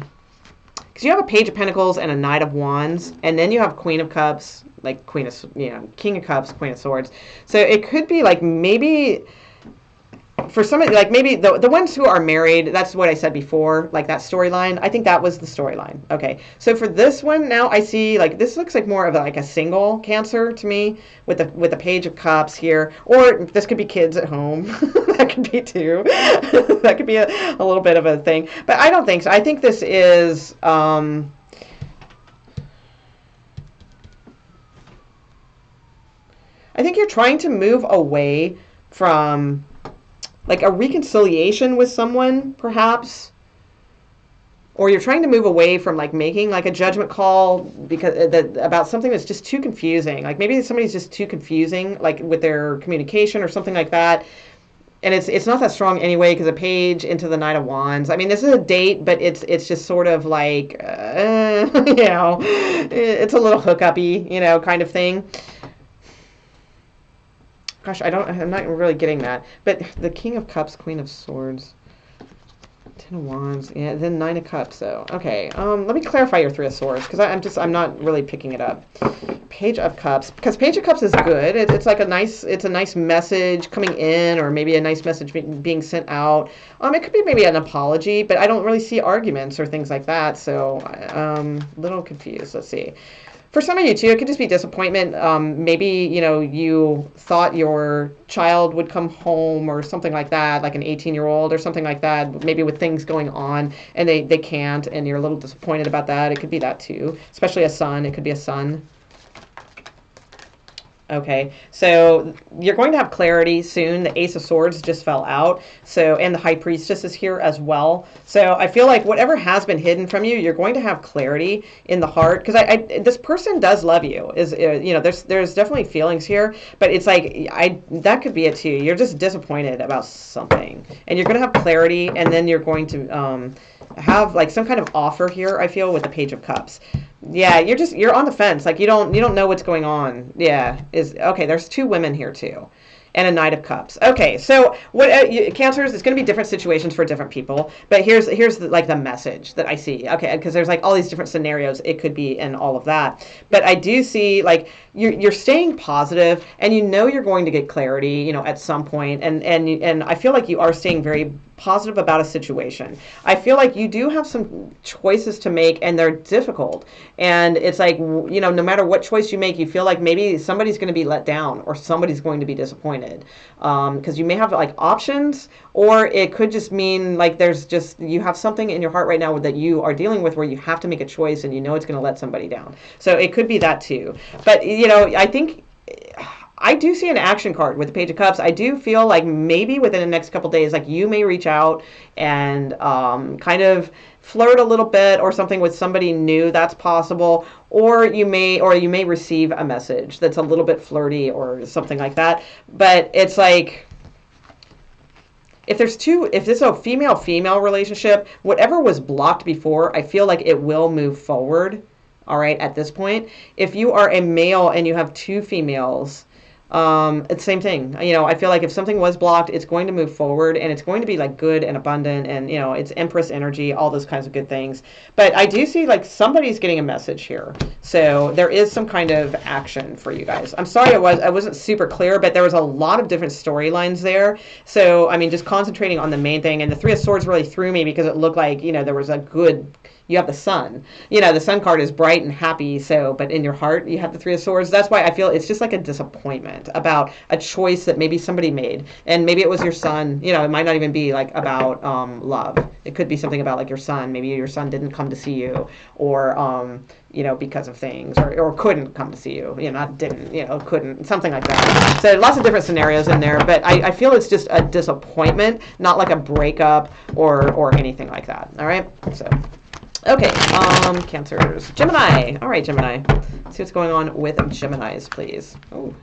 [SPEAKER 1] you have a Page of Pentacles and a Knight of Wands, and then you have Queen of Cups, like Queen of, you know, King of Cups, Queen of Swords. So it could be like maybe, for somebody, like maybe the ones who are married, that's what I said before, like that storyline, I think that was the storyline. Okay, so for this one now, I see like this looks like more of like a single Cancer to me with the Page of Cups here, or this could be kids at home. That could be too. That could be a little bit of a thing, but I don't think so. I think this is I think you're trying to move away from like a reconciliation with someone, perhaps. Or you're trying to move away from like making like a judgment call because about something that's just too confusing. Like maybe somebody's just too confusing, like with their communication or something like that. And it's not that strong anyway because a page into the Knight of Wands. I mean, this is a date, but it's just sort of like it's a little hookup-y, kind of thing. Gosh, I'm not really getting that. But the King of Cups, Queen of Swords. Ten of Wands, yeah, then Nine of Cups, though. Okay, let me clarify your Three of Swords, because I'm not really picking it up. Page of Cups, because Page of Cups is good. It's like a nice message coming in, or maybe a nice message being sent out. It could be maybe an apology, but I don't really see arguments or things like that, so I'm a little confused. Let's see. For some of you, too, it could just be disappointment. Maybe, you thought your child would come home or something like that, like an 18-year-old or something like that, maybe with things going on, and they can't, and you're a little disappointed about that. It could be that, too, especially a son. It could be a son. Okay, so you're going to have clarity soon. The Ace of Swords just fell out, and the High Priestess is here as well. So I feel like whatever has been hidden from you, you're going to have clarity in the heart, because this person does love you. There's definitely feelings here, but it's like that could be it too. You're just disappointed about something, and you're going to have clarity, and then you're going to have like some kind of offer here. I feel with the Page of Cups. Yeah, you're on the fence. Like you don't know what's going on. Yeah, okay. There's two women here too, and a Knight of Cups. Okay, so what Cancers? It's going to be different situations for different people. But here's the message that I see. Okay, because there's like all these different scenarios it could be and all of that. But I do see like you're staying positive, and you're going to get clarity. At some point, and I feel like you are staying very positive about a situation. I feel like you do have some choices to make, and they're difficult. And it's like, no matter what choice you make, you feel like maybe somebody's going to be let down or somebody's going to be disappointed. Because you may have like options, or it could just mean like you have something in your heart right now that you are dealing with where you have to make a choice, and it's going to let somebody down. So it could be that too. But, I think I do see an action card with the Page of Cups. I do feel like maybe within the next couple days, like you may reach out and kind of flirt a little bit or something with somebody new. That's possible. Or you may receive a message that's a little bit flirty or something like that. But it's like, if this is a female-female relationship, whatever was blocked before, I feel like it will move forward. All right, at this point, if you are a male and you have two females, it's the same thing. I feel like if something was blocked, it's going to move forward, and it's going to be like good and abundant, and it's Empress energy, all those kinds of good things. But I do see like somebody's getting a message here, so there is some kind of action for you guys. I'm sorry I wasn't super clear, but there was a lot of different storylines there. So I mean, just concentrating on the main thing, and the Three of Swords really threw me because it looked like there was a good. You have the Sun. The Sun card is bright and happy, but in your heart, you have the Three of Swords. That's why I feel it's just like a disappointment about a choice that maybe somebody made. And maybe it was your son. It might not even be like about love. It could be something about like your son. Maybe your son didn't come to see you, or, because of things, or couldn't come to see you. Not didn't, couldn't, something like that. So lots of different scenarios in there, but I feel it's just a disappointment, not like a breakup or anything like that. All right, so. Okay, Cancers. Gemini. All right, Gemini. Let's see what's going on with Geminis, please. Oh.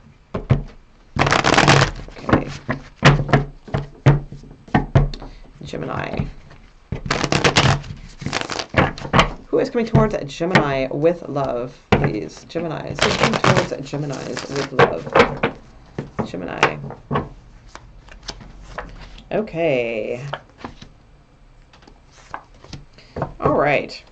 [SPEAKER 1] Okay. Gemini. Who is coming towards Gemini with love, please? Gemini. So coming towards Geminis with love. Gemini. Okay. All right.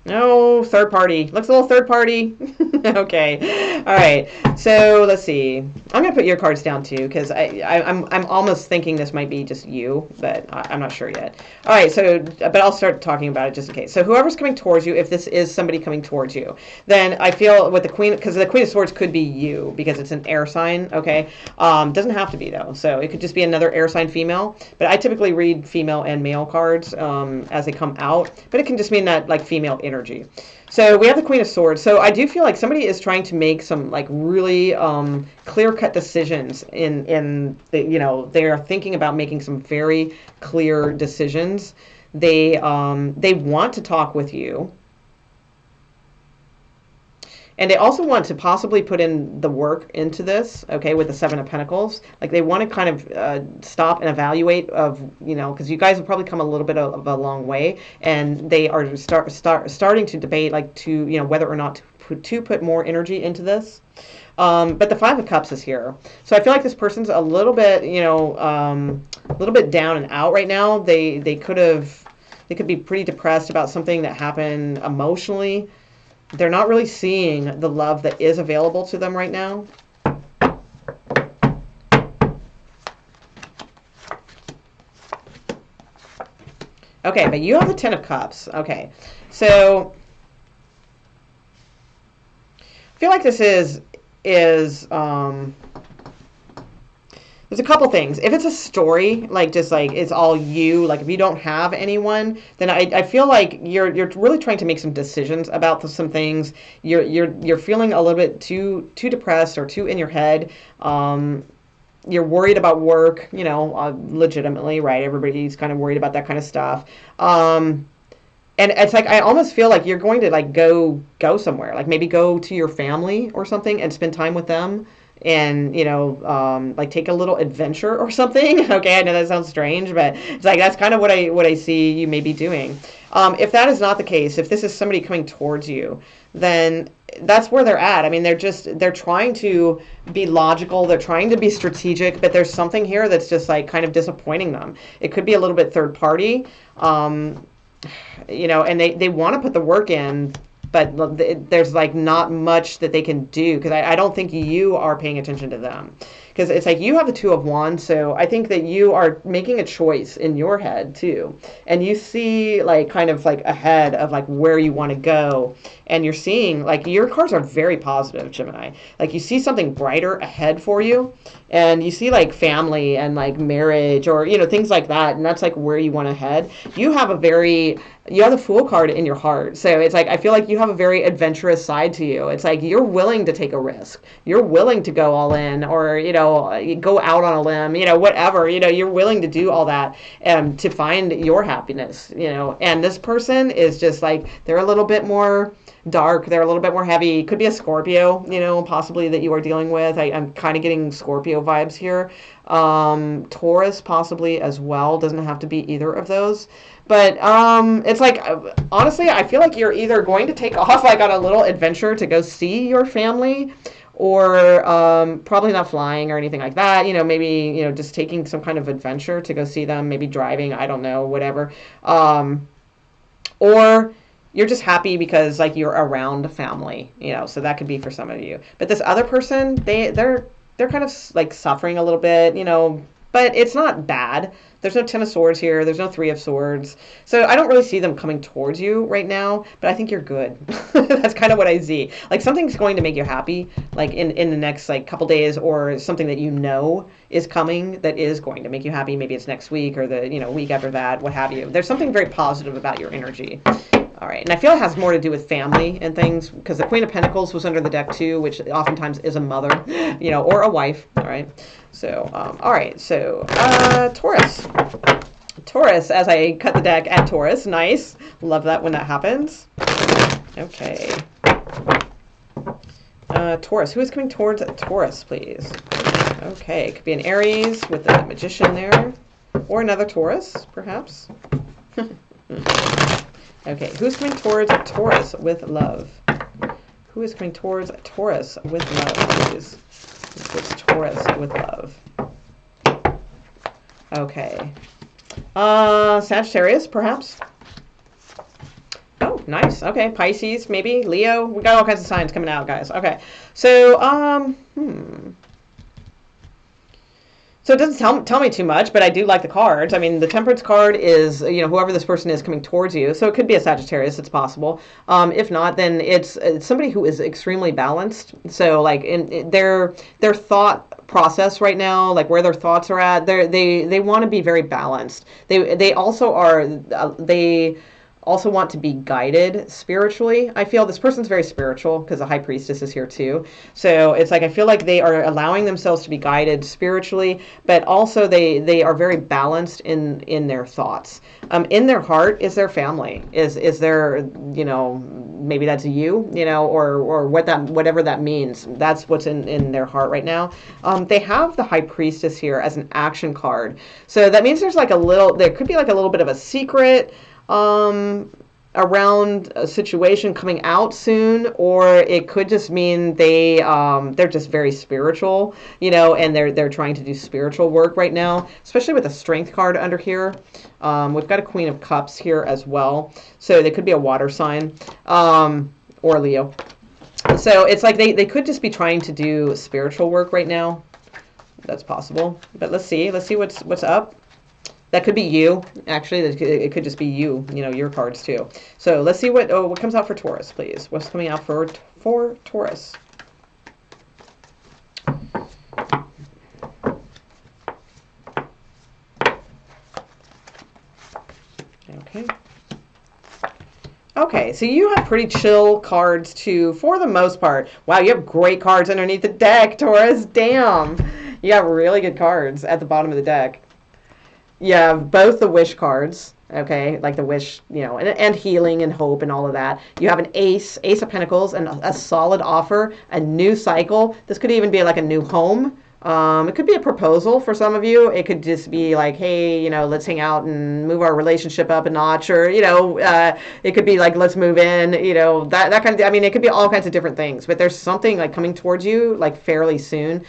[SPEAKER 1] No, third party. Looks a little third party. Okay. All right. So let's see. I'm going to put your cards down too, because I'm almost thinking this might be just you, but I'm not sure yet. All right. So, but I'll start talking about it just in case. So whoever's coming towards you, if this is somebody coming towards you, then I feel with the Queen, because the Queen of Swords could be you, because it's an air sign. Okay. Doesn't have to be though. So it could just be another air sign female. But I typically read female and male cards as they come out. But it can just mean that like female energy. energy. So we have the Queen of Swords. So I do feel like somebody is trying to make some like really clear-cut decisions in the, you know, they are thinking about making some very clear decisions. They want to talk with you. And they also want to possibly put in the work into this, okay, with the Seven of Pentacles. Like they want to kind of stop and evaluate of, you know, because you guys have probably come a little bit of a long way, and they are starting to debate, like, to, you know, whether or not to put more energy into this. But the Five of Cups is here. So I feel like this person's a little bit, you know, a little bit down and out right now. They could be pretty depressed about something that happened emotionally. They're not really seeing the love that is available to them right now. Okay, but you have the Ten of Cups. Okay, so I feel like this is there's a couple things. If it's a story, like just like it's all you, like if you don't have anyone, then I feel like you're really trying to make some decisions about some things. You're feeling a little bit too depressed or too in your head. You're worried about work, you know, legitimately, right? Everybody's kind of worried about that kind of stuff. And it's like I almost feel like you're going to like go somewhere, like maybe go to your family or something and spend time with them. And, you know, like take a little adventure or something. Okay, I know that sounds strange, but it's like that's kind of what I see you may be doing. If that is not the case, if this is somebody coming towards you, then that's where they're at. I mean, they're trying to be logical, they're trying to be strategic, but there's something here that's just like kind of disappointing them. It could be a little bit third party, you know, and they want to put the work in, but there's like not much that they can do, because I don't think you are paying attention to them, because it's like you have the Two of Wands. So I think that you are making a choice in your head too, and you see like kind of like ahead of like where you want to go, and you're seeing like your cards are very positive, Gemini. Like you see something brighter ahead for you, and you see like family and like marriage, or, you know, things like that, and that's like where you want to head. You have the Fool card in your heart. So it's like I feel like you have a very adventurous side to you. It's like you're willing to take a risk. You're willing to go all in, or, you know, go out on a limb, you know, whatever. You know, you're willing to do all that to find your happiness, you know. And this person is just like, they're a little bit more dark, they're a little bit more heavy. Could be a Scorpio, you know, possibly, that you are dealing with. I'm kind of getting Scorpio vibes here. Taurus possibly as well. Doesn't have to be either of those. But it's like, honestly, I feel like you're either going to take off like on a little adventure to go see your family, or probably not flying or anything like that. You know, maybe, you know, just taking some kind of adventure to go see them, maybe driving, I don't know, whatever. Or you're just happy because like you're around family, you know, so that could be for some of you. But this other person, they're kind of like suffering a little bit, you know, but it's not bad. There's no Ten of Swords here. There's no Three of Swords. So I don't really see them coming towards you right now, but I think you're good. That's kind of what I see. Like something's going to make you happy, like in the next like couple days, or something that you know is coming that is going to make you happy. Maybe it's next week or the, you know, week after that, what have you. There's something very positive about your energy. All right, and I feel it has more to do with family and things, because the Queen of Pentacles was under the deck too, which oftentimes is a mother, you know, or a wife. All right, so all right, so Taurus. Taurus, as I cut the deck at Taurus, nice. Love that when that happens. Okay. Taurus, who is coming towards Taurus, please? Okay, it could be an Aries with the Magician there, or another Taurus, perhaps. Okay, who's coming towards Taurus with love? Who is coming towards Taurus with love, please? Towards Taurus with love. Okay. Sagittarius, perhaps? Oh, nice. Okay, Pisces, maybe. Leo. We got all kinds of signs coming out, guys. Okay. So, So it doesn't tell me too much, but I do like the cards. I mean, the Temperance card is, you know, whoever this person is coming towards you. So it could be a Sagittarius. It's possible. If not, then it's somebody who is extremely balanced. So like in their thought process right now, like where their thoughts are at, they want to be very balanced. They also are also want to be guided spiritually. I feel this person's very spiritual because the high priestess is here too. So it's like I feel like they are allowing themselves to be guided spiritually, but also they are very balanced in their thoughts. In their heart is their family. Is their, you know, maybe that's you, you know, or whatever that means. That's what's in their heart right now. They have the high priestess here as an action card. So that means there's like there could be like a little bit of a secret around a situation coming out soon, or it could just mean they're just very spiritual, you know, and they're trying to do spiritual work right now, especially with a strength card under here. We've got a Queen of Cups here as well, so they could be a water sign, or Leo. So it's like they could just be trying to do spiritual work right now. That's possible, but let's see what's up. That could be you. Actually, it could just be you, you know, your cards too. So let's see what comes out for Taurus, please. What's coming out for Taurus? Okay. Okay, so you have pretty chill cards too, for the most part. Wow, you have great cards underneath the deck, Taurus. Damn. You have really good cards at the bottom of the deck. You have both the wish cards, okay, like the wish, you know, and healing and hope and all of that. You have an ace of pentacles, and a solid offer, a new cycle. This could even be like a new home. It could be a proposal for some of you. It could just be like, hey, you know, let's hang out and move our relationship up a notch, or, you know, it could be like, let's move in, you know, that kind of, I mean, it could be all kinds of different things, but there's something like coming towards you like fairly soon.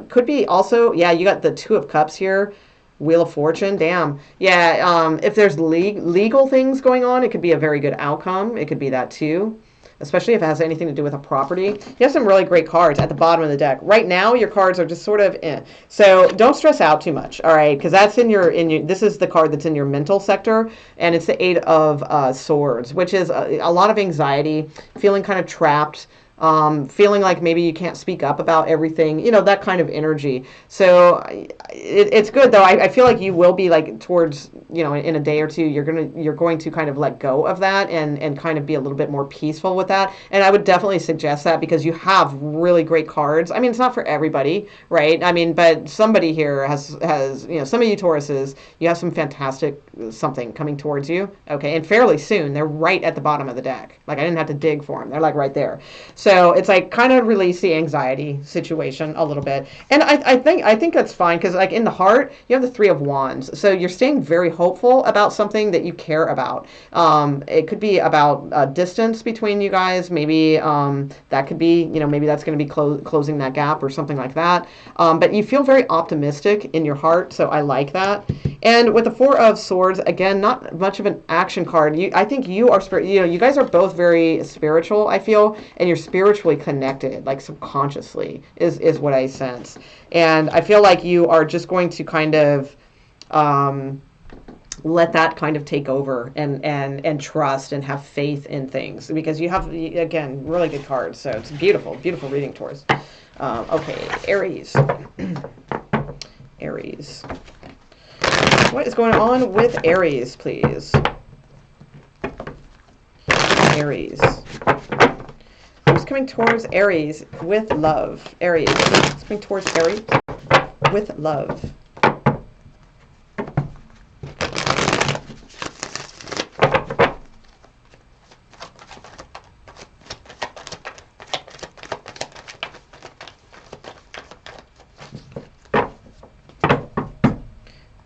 [SPEAKER 1] Could be also, yeah, you got the Two of Cups here. Wheel of Fortune, damn. Yeah, if there's legal things going on, it could be a very good outcome. It could be that too, especially if it has anything to do with a property. You have some really great cards at the bottom of the deck. Right now, your cards are just sort of So don't stress out too much, all right? Because that's in your, this is the card that's in your mental sector, and it's the Eight of Swords, which is a lot of anxiety, feeling kind of trapped, feeling like maybe you can't speak up about everything, you know, that kind of energy. So it's good though. I feel like you will be like towards, you know, in a day or two, you're going to kind of let go of that and kind of be a little bit more peaceful with that. And I would definitely suggest that because you have really great cards. I mean, it's not for everybody, right? I mean, but somebody here has, you know, some of you Tauruses, you have some fantastic something coming towards you. Okay. And fairly soon, they're right at the bottom of the deck. Like I didn't have to dig for them. They're like right there. So it's like kind of release the anxiety situation a little bit. And I think that's fine because like in the heart, you have the Three of Wands. So you're staying very hopeful about something that you care about. It could be about distance between you guys. Maybe that could be, you know, maybe that's going to be closing that gap or something like that. But you feel very optimistic in your heart. So I like that. And with the Four of Swords, again, not much of an action card. I think you are, you know, you guys are both very spiritual, I feel, and you're spiritually connected, like subconsciously, is what I sense. And I feel like you are just going to kind of let that kind of take over and trust and have faith in things because you have, again, really good cards. So it's beautiful, beautiful reading, Taurus. Okay, Aries. Aries. What is going on with Aries, please? Aries. Who's coming towards Aries with love? Aries. Who's coming towards Aries with love?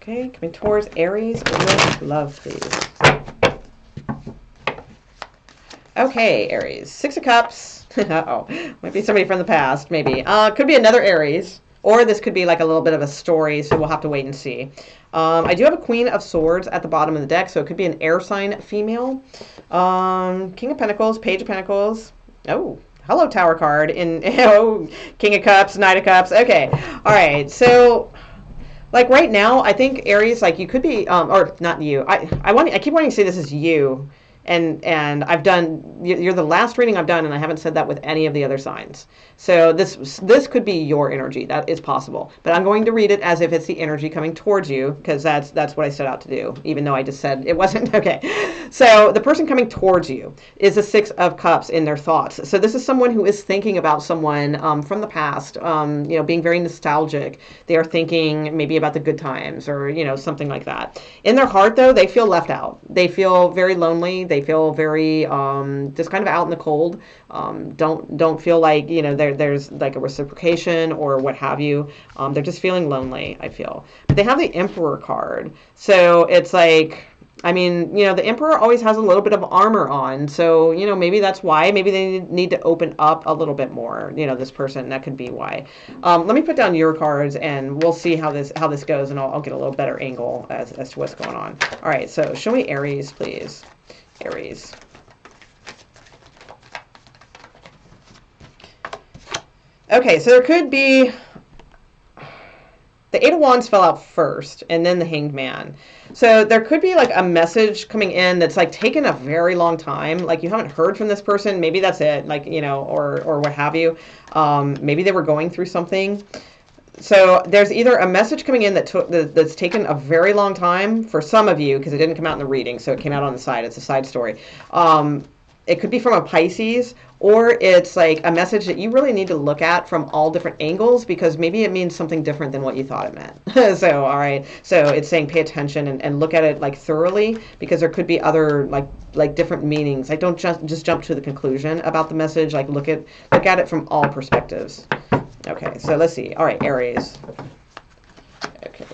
[SPEAKER 1] Okay, coming towards Aries with love, please. Okay, Aries. Six of Cups. Uh-oh. Might be somebody from the past, maybe. Could be another Aries. Or this could be like a little bit of a story, so we'll have to wait and see. I do have a Queen of Swords at the bottom of the deck, so it could be an air sign female. King of Pentacles, Page of Pentacles. Oh, hello, Tower card. Oh, King of Cups, Knight of Cups. Okay. All right, so... like right now, I think Aries, like you could be, or not you. I keep wanting to say this is you, and I've done, you're the last reading I've done, and I haven't said that with any of the other signs. So this could be your energy. That is possible. But I'm going to read it as if it's the energy coming towards you, because that's what I set out to do, even though I just said it wasn't. Okay. So the person coming towards you is the Six of Cups in their thoughts. So this is someone who is thinking about someone from the past, being very nostalgic. They are thinking maybe about the good times, or, something like that. In their heart, though, they feel left out. They feel very lonely. They feel very just kind of out in the cold. Don't feel like, there's like a reciprocation or what have you. They're just feeling lonely, I feel. But they have the Emperor card. So it's like, the Emperor always has a little bit of armor on. So, maybe that's why. Maybe they need to open up a little bit more, this person. That could be why. Let me put down your cards, and we'll see how this goes, and I'll get a little better angle as to what's going on. All right, so show me Aries, please. Aries. Okay, so there could be, the Eight of Wands fell out first, and then the Hanged Man. So there could be like a message coming in that's like taken a very long time. Like you haven't heard from this person. Maybe that's it. Like, or what have you. Maybe they were going through something. So there's either a message coming in that's taken a very long time for some of you, because it didn't come out in the reading, so it came out on the side. It's a side story. It could be from a Pisces, or it's like a message that you really need to look at from all different angles, because maybe it means something different than what you thought it meant. So, all right. So it's saying pay attention and look at it like thoroughly, because there could be other like different meanings. Like don't just jump to the conclusion about the message. Like look at it from all perspectives. Okay. So let's see. All right, Aries. Okay.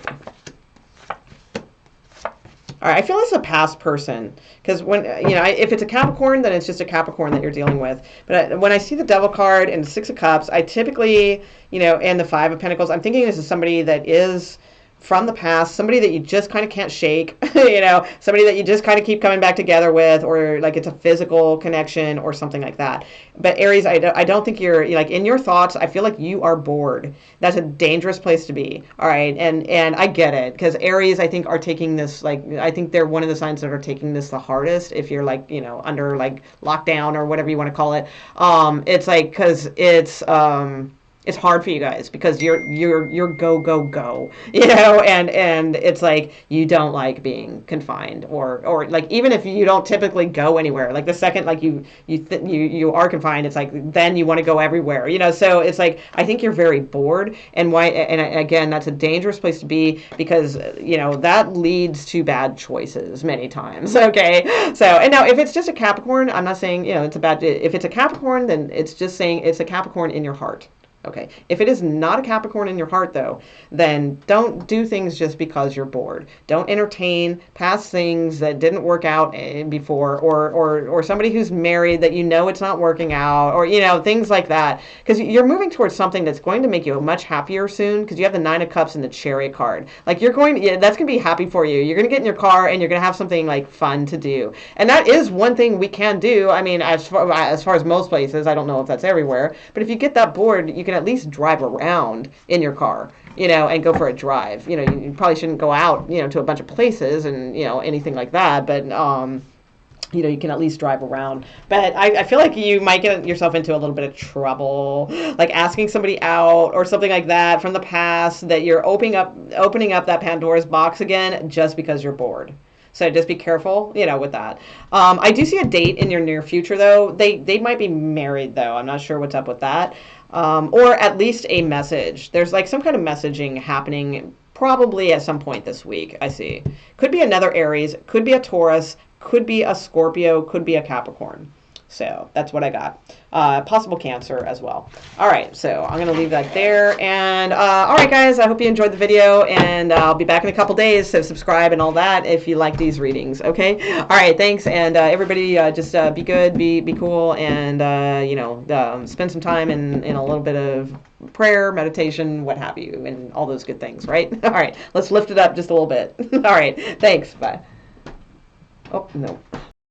[SPEAKER 1] All right, I feel it's a past person, because when, if it's a Capricorn, then it's just a Capricorn that you're dealing with. But when I see the Devil card and the Six of Cups, I typically, and the Five of Pentacles, I'm thinking this is somebody that is from the past, somebody that you just kind of can't shake, somebody that you just kind of keep coming back together with, or like it's a physical connection or something like that. But Aries, I don't think you're, like, in your thoughts, I feel like you are bored. That's a dangerous place to be. All right. And I get it, because Aries, I think, are taking this, like, I think they're one of the signs that are taking this the hardest, if you're like, under like lockdown or whatever you want to call it. It's like, because it's hard for you guys, because you're go, and it's like you don't like being confined, or like, even if you don't typically go anywhere, like the second like you are confined, it's like then you want to go everywhere, so it's like I think you're very bored, and again, that's a dangerous place to be, because that leads to bad choices many times. Okay, so, and now if it's just a Capricorn, I'm not saying it's a bad, if it's a Capricorn, then it's just saying it's a Capricorn in your heart. Okay. If it is not a Capricorn in your heart, though, then don't do things just because you're bored. Don't entertain past things that didn't work out before, or somebody who's married that it's not working out, or things like that, because you're moving towards something that's going to make you much happier soon, because you have the Nine of Cups and the Chariot card. Like that's going to be happy for you. You're going to get in your car and you're going to have something like fun to do, and that is one thing we can do. I mean, as far as most places, I don't know if that's everywhere, but if you get that bored, you can at least drive around in your car, and go for a drive. You probably shouldn't go out, to a bunch of places and, anything like that, but, you can at least drive around. But I feel like you might get yourself into a little bit of trouble, like asking somebody out or something like that from the past, that you're opening up that Pandora's box again just because you're bored. So just be careful, with that. I do see a date in your near future, though. They might be married, though. I'm not sure what's up with that. Or at least a message. There's like some kind of messaging happening probably at some point this week, I see. Could be another Aries, could be a Taurus, could be a Scorpio, could be a Capricorn. So that's what I got. Possible Cancer as well. All right, so I'm going to leave that there. And all right, guys, I hope you enjoyed the video, and I'll be back in a couple days, so subscribe and all that if you like these readings, okay? All right, thanks, and everybody just be good, be cool, and, spend some time in a little bit of prayer, meditation, what have you, and all those good things, right? All right, let's lift it up just a little bit. All right, thanks, bye. Oh, no.